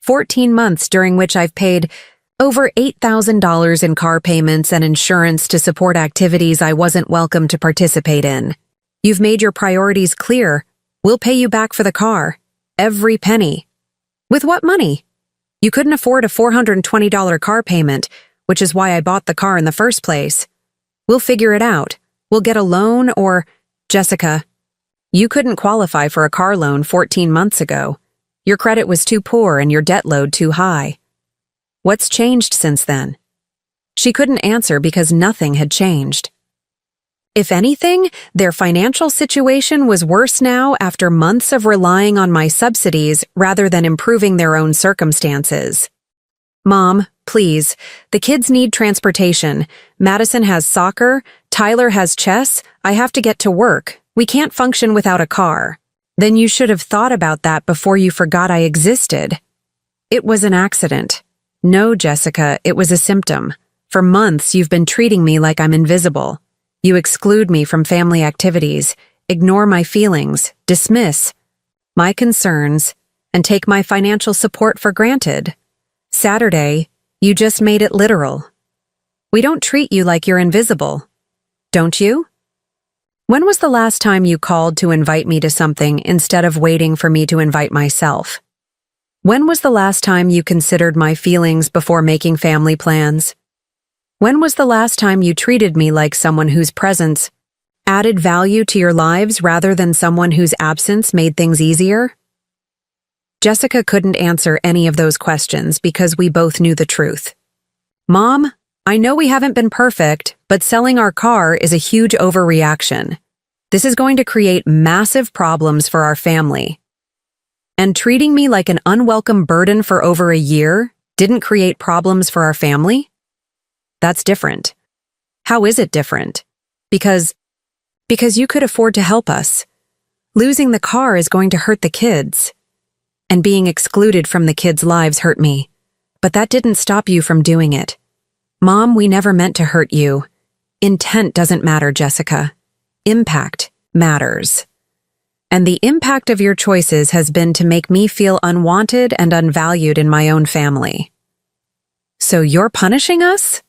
14 months during which I've paid over $8,000 in car payments and insurance to support activities I wasn't welcome to participate in. You've made your priorities clear. We'll pay you back for the car. Every penny. With what money? You couldn't afford a $420 car payment, which is why I bought the car in the first place. We'll figure it out. We'll get a loan or... Jessica, you couldn't qualify for a car loan 14 months ago. Your credit was too poor and your debt load too high. What's changed since then? She couldn't answer because nothing had changed. If anything, their financial situation was worse now after months of relying on my subsidies rather than improving their own circumstances. Mom, please, the kids need transportation. Madison has soccer, Tyler has chess, I have to get to work. We can't function without a car. Then you should have thought about that before you forgot I existed. It was an accident. No, Jessica, it was a symptom. For months you've been treating me like I'm invisible. You exclude me from family activities, ignore my feelings, dismiss my concerns, and take my financial support for granted. Saturday, you just made it literal. We don't treat you like you're invisible. Don't you? When was the last time you called to invite me to something instead of waiting for me to invite myself? When was the last time you considered my feelings before making family plans? When was the last time you treated me like someone whose presence added value to your lives rather than someone whose absence made things easier? Jessica couldn't answer any of those questions because we both knew the truth. Mom, I know we haven't been perfect, but selling our car is a huge overreaction. This is going to create massive problems for our family. And treating me like an unwelcome burden for over a year didn't create problems for our family? That's different. How is it different? Because you could afford to help us. Losing the car is going to hurt the kids. And being excluded from the kids' lives hurt me. But that didn't stop you from doing it. Mom, we never meant to hurt you. Intent doesn't matter, Jessica. Impact matters. And the impact of your choices has been to make me feel unwanted and unvalued in my own family. So you're punishing us?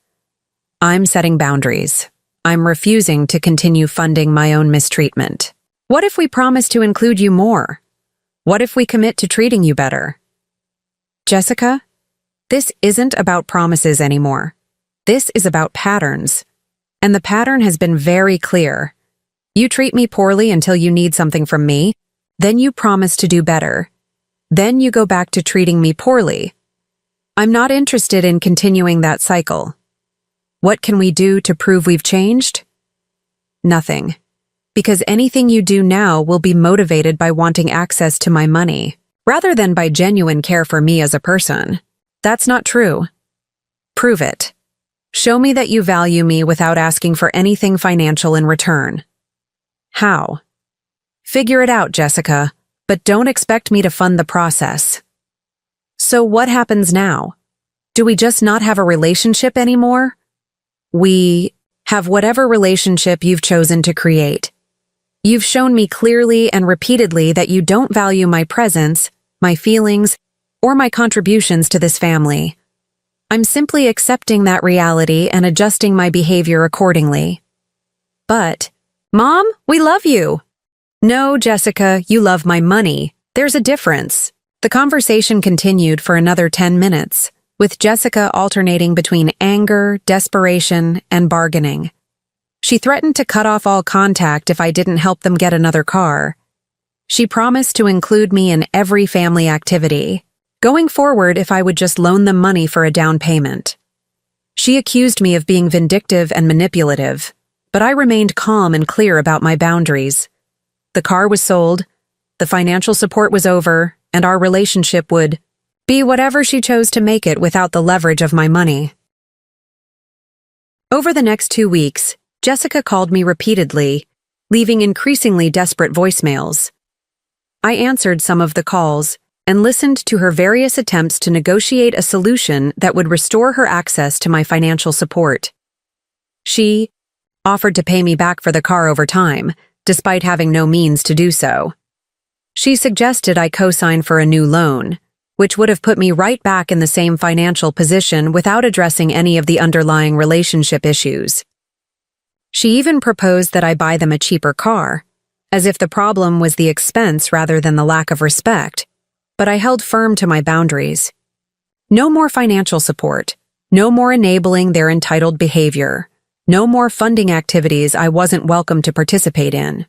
I'm setting boundaries. I'm refusing to continue funding my own mistreatment. What if we promise to include you more? What if we commit to treating you better? Jessica, this isn't about promises anymore. This is about patterns. And the pattern has been very clear. You treat me poorly until you need something from me, then you promise to do better. Then you go back to treating me poorly. I'm not interested in continuing that cycle. What can we do to prove we've changed? Nothing. Because anything you do now will be motivated by wanting access to my money, rather than by genuine care for me as a person. That's not true. Prove it. Show me that you value me without asking for anything financial in return. How? Figure it out, Jessica, but don't expect me to fund the process. So what happens now? Do we just not have a relationship anymore? We have whatever relationship you've chosen to create. You've shown me clearly and repeatedly that you don't value my presence, my feelings, or my contributions to this family. I'm simply accepting that reality and adjusting my behavior accordingly. But, Mom, we love you. No, Jessica, you love my money. There's a difference. The conversation continued for another 10 minutes, with Jessica alternating between anger, desperation, and bargaining. She threatened to cut off all contact if I didn't help them get another car. She promised to include me in every family activity, going forward if I would just loan them money for a down payment. She accused me of being vindictive and manipulative, but I remained calm and clear about my boundaries. The car was sold, the financial support was over, and our relationship would be whatever she chose to make it without the leverage of my money. Over the next 2 weeks, Jessica called me repeatedly, leaving increasingly desperate voicemails. I answered some of the calls and listened to her various attempts to negotiate a solution that would restore her access to my financial support. She offered to pay me back for the car over time, despite having no means to do so. She suggested I co-sign for a new loan, which would have put me right back in the same financial position without addressing any of the underlying relationship issues. She even proposed that I buy them a cheaper car, as if the problem was the expense rather than the lack of respect, but I held firm to my boundaries. No more financial support, no more enabling their entitled behavior, no more funding activities I wasn't welcome to participate in.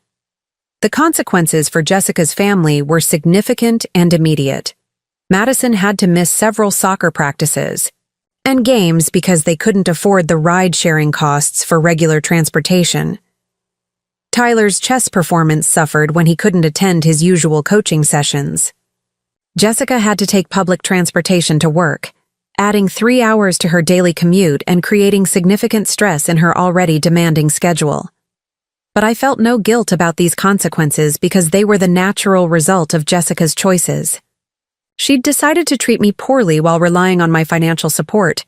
The consequences for Jessica's family were significant and immediate. Madison had to miss several soccer practices and games because they couldn't afford the ride-sharing costs for regular transportation. Tyler's chess performance suffered when he couldn't attend his usual coaching sessions. Jessica had to take public transportation to work, adding 3 hours to her daily commute and creating significant stress in her already demanding schedule. But I felt no guilt about these consequences because they were the natural result of Jessica's choices. She'd decided to treat me poorly while relying on my financial support.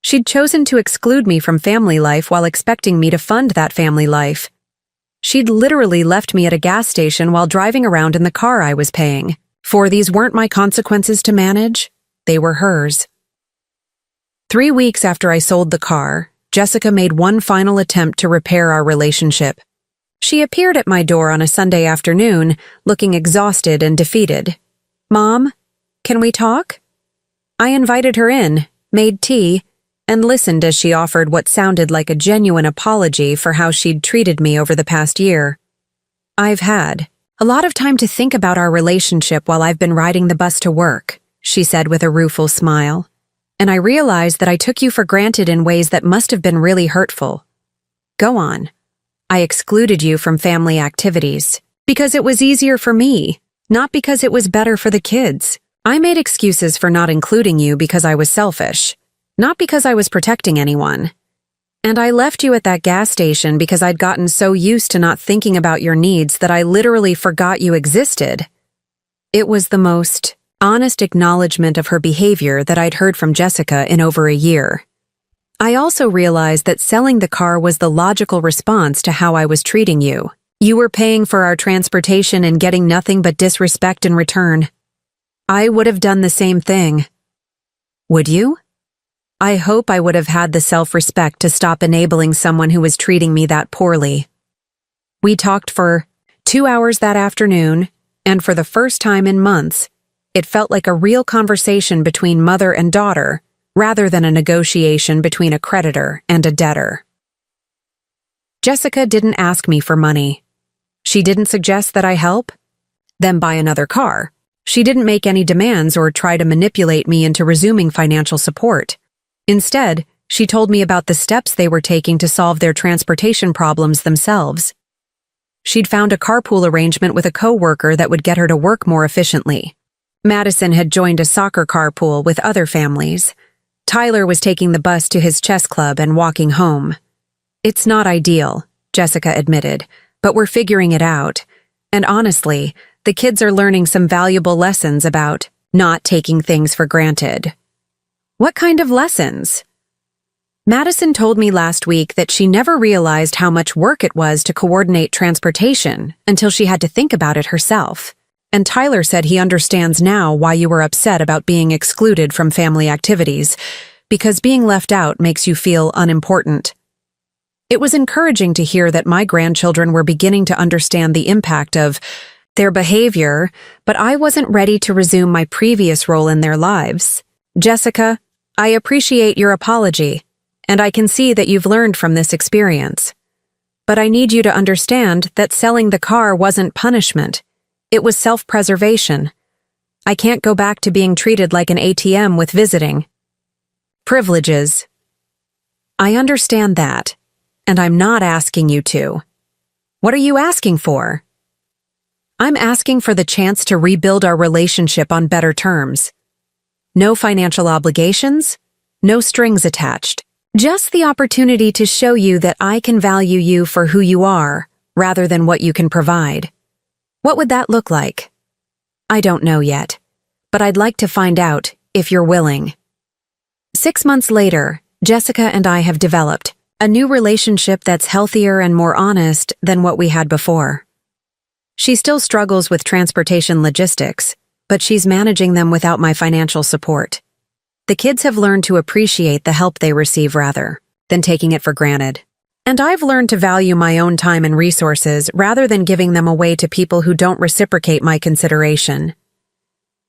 She'd chosen to exclude me from family life while expecting me to fund that family life. She'd literally left me at a gas station while driving around in the car I was paying. For these weren't my consequences to manage, they were hers. 3 weeks after I sold the car, Jessica made one final attempt to repair our relationship. She appeared at my door on a Sunday afternoon, looking exhausted and defeated. "Mom, can we talk?" I invited her in, made tea, and listened as she offered what sounded like a genuine apology for how she'd treated me over the past year. "I've had a lot of time to think about our relationship while I've been riding the bus to work," she said with a rueful smile, "and I realized that I took you for granted in ways that must have been really hurtful. Go on. I excluded you from family activities because it was easier for me, not because it was better for the kids. I made excuses for not including you because I was selfish, not because I was protecting anyone. And I left you at that gas station because I'd gotten so used to not thinking about your needs that I literally forgot you existed." It was the most honest acknowledgement of her behavior that I'd heard from Jessica in over a year. I also realized that selling the car was the logical response to how I was treating you. You were paying for our transportation and getting nothing but disrespect in return. I would have done the same thing. Would you? I hope I would have had the self-respect to stop enabling someone who was treating me that poorly. We talked for 2 hours that afternoon, and for the first time in months, it felt like a real conversation between mother and daughter, rather than a negotiation between a creditor and a debtor. Jessica didn't ask me for money. She didn't suggest that I help, then buy another car. She didn't make any demands or try to manipulate me into resuming financial support. Instead, she told me about the steps they were taking to solve their transportation problems themselves. She'd found a carpool arrangement with a coworker that would get her to work more efficiently. Madison had joined a soccer carpool with other families. Tyler was taking the bus to his chess club and walking home. "It's not ideal," Jessica admitted, "but we're figuring it out. And honestly, the kids are learning some valuable lessons about not taking things for granted." "What kind of lessons?" Madison told me last week that she never realized how much work it was to coordinate transportation until she had to think about it herself. And Tyler said he understands now why you were upset about being excluded from family activities, because being left out makes you feel unimportant. It was encouraging to hear that my grandchildren were beginning to understand the impact of their behavior, but I wasn't ready to resume my previous role in their lives. "Jessica, I appreciate your apology, and I can see that you've learned from this experience. But I need you to understand that selling the car wasn't punishment. It was self-preservation. I can't go back to being treated like an ATM with visiting privileges. I understand that, and I'm not asking you to. What are you asking for?" I'm asking for the chance to rebuild our relationship on better terms. No financial obligations, no strings attached. Just the opportunity to show you that I can value you for who you are, rather than what you can provide. What would that look like? I don't know yet, but I'd like to find out if you're willing. 6 months later, Jessica and I have developed a new relationship that's healthier and more honest than what we had before. She still struggles with transportation logistics, but she's managing them without my financial support. The kids have learned to appreciate the help they receive rather than taking it for granted. And I've learned to value my own time and resources rather than giving them away to people who don't reciprocate my consideration.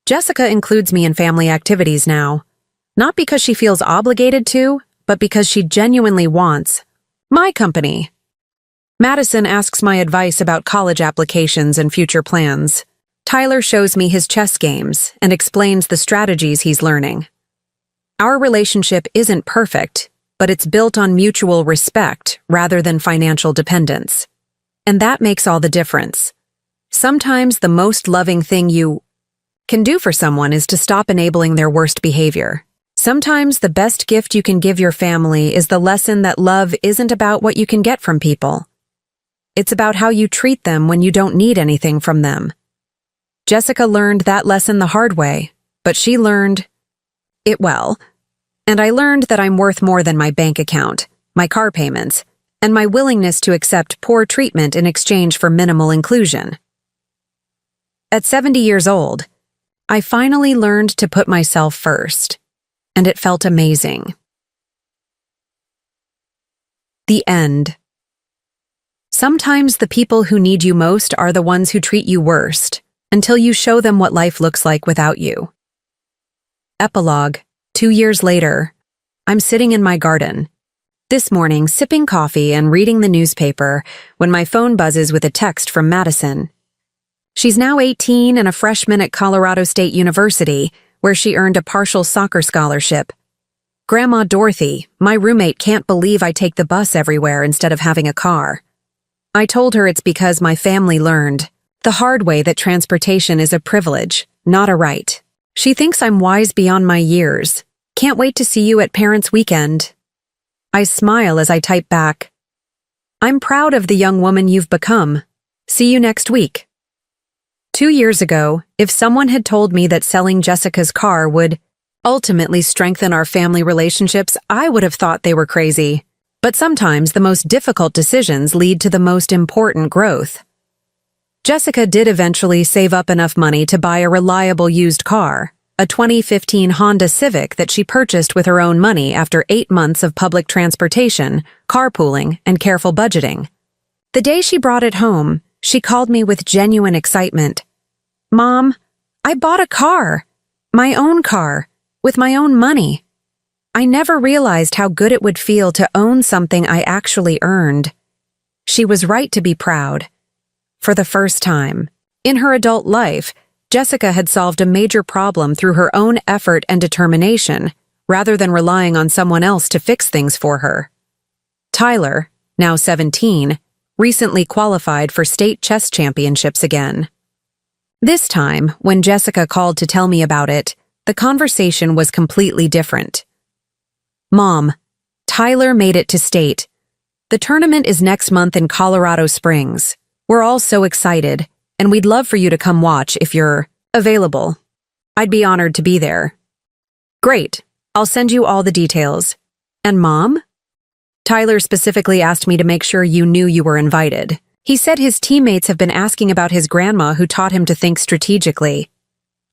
Jessica includes me in family activities now, not because she feels obligated to, but because she genuinely wants my company. Madison asks my advice about college applications and future plans. Tyler shows me his chess games and explains the strategies he's learning. Our relationship isn't perfect, but it's built on mutual respect rather than financial dependence. And that makes all the difference. Sometimes the most loving thing you can do for someone is to stop enabling their worst behavior. Sometimes the best gift you can give your family is the lesson that love isn't about what you can get from people. It's about how you treat them when you don't need anything from them. Jessica learned that lesson the hard way, but she learned it well. And I learned that I'm worth more than my bank account, my car payments, and my willingness to accept poor treatment in exchange for minimal inclusion. At 70 years old, I finally learned to put myself first, and it felt amazing. The end. Sometimes the people who need you most are the ones who treat you worst, until you show them what life looks like without you. Epilogue. 2 years later, I'm sitting in my garden. This morning, sipping coffee and reading the newspaper when my phone buzzes with a text from Madison. She's now 18 and a freshman at Colorado State University, where she earned a partial soccer scholarship. Grandma Dorothy, my roommate, can't believe I take the bus everywhere instead of having a car. I told her it's because my family learned the hard way that transportation is a privilege, not a right. She thinks I'm wise beyond my years. Can't wait to see you at Parents' Weekend. I smile as I type back. I'm proud of the young woman you've become. See you next week. 2 years ago, if someone had told me that selling Jessica's car would ultimately strengthen our family relationships, I would have thought they were crazy. But sometimes the most difficult decisions lead to the most important growth. Jessica did eventually save up enough money to buy a reliable used car, a 2015 Honda Civic that she purchased with her own money after 8 months of public transportation, carpooling, and careful budgeting. The day she brought it home, she called me with genuine excitement. Mom, I bought a car, my own car, with my own money. I never realized how good it would feel to own something I actually earned. She was right to be proud. For the first time in her adult life, Jessica had solved a major problem through her own effort and determination, rather than relying on someone else to fix things for her. Tyler, now 17, recently qualified for state chess championships again. This time, when Jessica called to tell me about it, the conversation was completely different. Mom, Tyler made it to state. The tournament is next month in Colorado Springs. We're all so excited, and we'd love for you to come watch if you're available. I'd be honored to be there. Great, I'll send you all the details. And Mom? Tyler specifically asked me to make sure you knew you were invited. He said his teammates have been asking about his grandma who taught him to think strategically.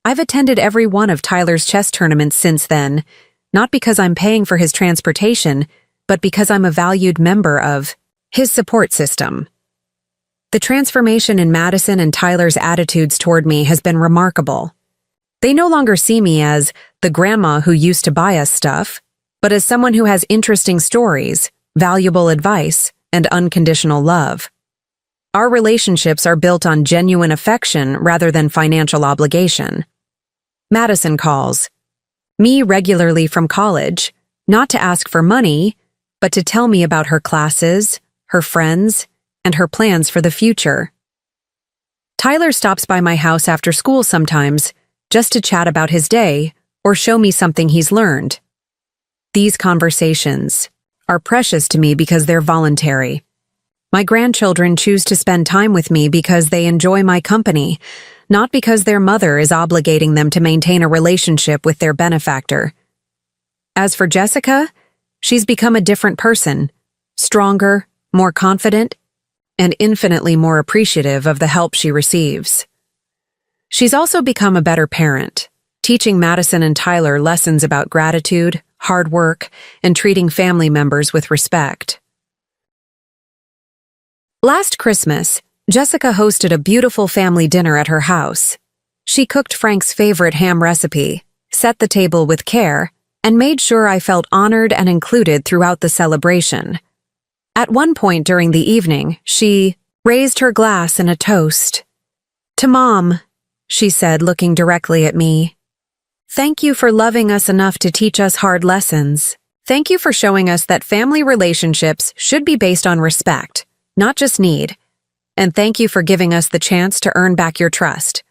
I've attended every one of Tyler's chess tournaments since then, not because I'm paying for his transportation, but because I'm a valued member of his support system. The transformation in Madison and Tyler's attitudes toward me has been remarkable. They no longer see me as the grandma who used to buy us stuff, but as someone who has interesting stories, valuable advice, and unconditional love. Our relationships are built on genuine affection rather than financial obligation. Madison calls me regularly from college, not to ask for money, but to tell me about her classes, her friends, and her plans for the future. Tyler stops by my house after school sometimes, just to chat about his day or show me something he's learned. These conversations are precious to me because they're voluntary. My grandchildren choose to spend time with me because they enjoy my company, not because their mother is obligating them to maintain a relationship with their benefactor. As for Jessica, she's become a different person, stronger, more confident, and infinitely more appreciative of the help she receives. She's also become a better parent, teaching Madison and Tyler lessons about gratitude, hard work, and treating family members with respect. Last Christmas, Jessica hosted a beautiful family dinner at her house. She cooked Frank's favorite ham recipe, set the table with care, and made sure I felt honored and included throughout the celebration. At one point during the evening, she raised her glass in a toast. "To Mom," she said, looking directly at me. "Thank you for loving us enough to teach us hard lessons. Thank you for showing us that family relationships should be based on respect, not just need. And thank you for giving us the chance to earn back your trust."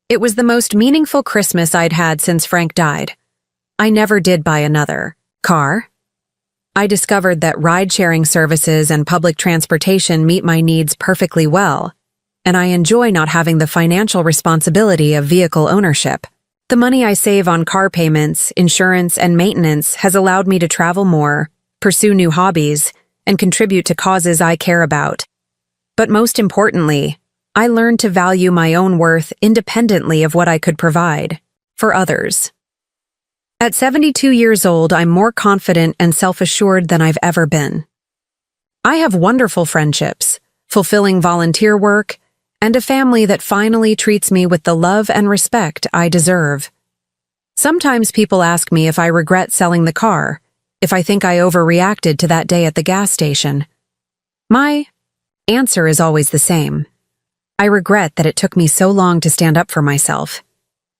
It was the most meaningful Christmas I'd had since Frank died. I never did buy another car. I discovered that ride-sharing services and public transportation meet my needs perfectly well, and I enjoy not having the financial responsibility of vehicle ownership. The money I save on car payments, insurance, and maintenance has allowed me to travel more, pursue new hobbies, and contribute to causes I care about. But most importantly, I learned to value my own worth independently of what I could provide for others. At 72 years old, I'm more confident and self-assured than I've ever been. I have wonderful friendships, fulfilling volunteer work, and a family that finally treats me with the love and respect I deserve. Sometimes people ask me if I regret selling the car, if I think I overreacted to that day at the gas station. My answer is always the same. I regret that it took me so long to stand up for myself.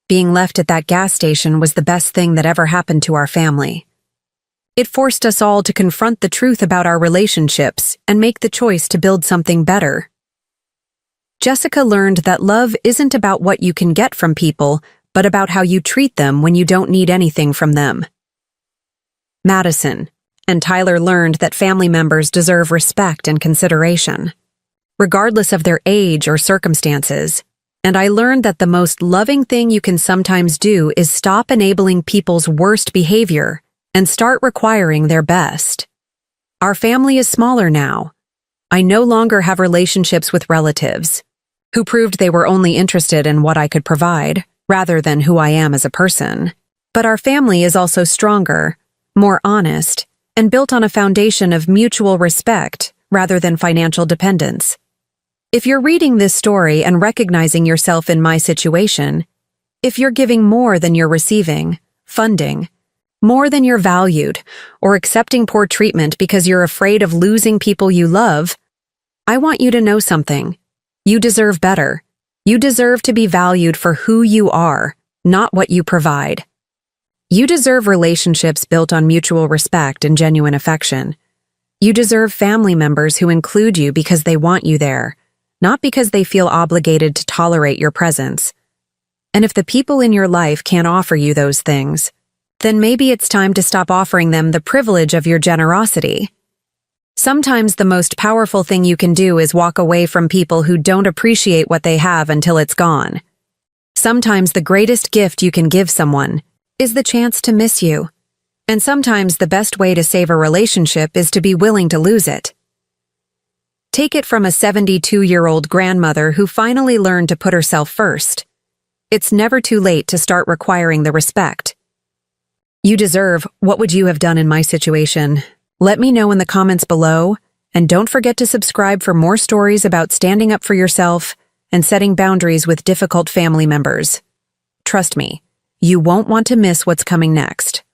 Being left at that gas station was the best thing that ever happened to our family. It forced us all to confront the truth about our relationships and make the choice to build something better. Jessica learned that love isn't about what you can get from people, but about how you treat them when you don't need anything from them. Madison and Tyler learned that family members deserve respect and consideration, regardless of their age or circumstances. And I learned that the most loving thing you can sometimes do is stop enabling people's worst behavior and start requiring their best. Our family is smaller now. I no longer have relationships with relatives who proved they were only interested in what I could provide, rather than who I am as a person. But our family is also stronger, more honest, and built on a foundation of mutual respect rather than financial dependence. If you're reading this story and recognizing yourself in my situation, if you're giving more than you're receiving, funding, more than you're valued, or accepting poor treatment because you're afraid of losing people you love, I want you to know something. You deserve better. You deserve to be valued for who you are, not what you provide. You deserve relationships built on mutual respect and genuine affection. You deserve family members who include you because they want you there, not because they feel obligated to tolerate your presence. And if the people in your life can't offer you those things, then maybe it's time to stop offering them the privilege of your generosity. Sometimes the most powerful thing you can do is walk away from people who don't appreciate what they have until it's gone. Sometimes the greatest gift you can give someone is the chance to miss you. And sometimes the best way to save a relationship is to be willing to lose it. Take it from a 72-year-old grandmother who finally learned to put herself first. It's never too late to start requiring the respect you deserve. What would you have done in my situation? Let me know in the comments below, and don't forget to subscribe for more stories about standing up for yourself and setting boundaries with difficult family members. Trust me, you won't want to miss what's coming next.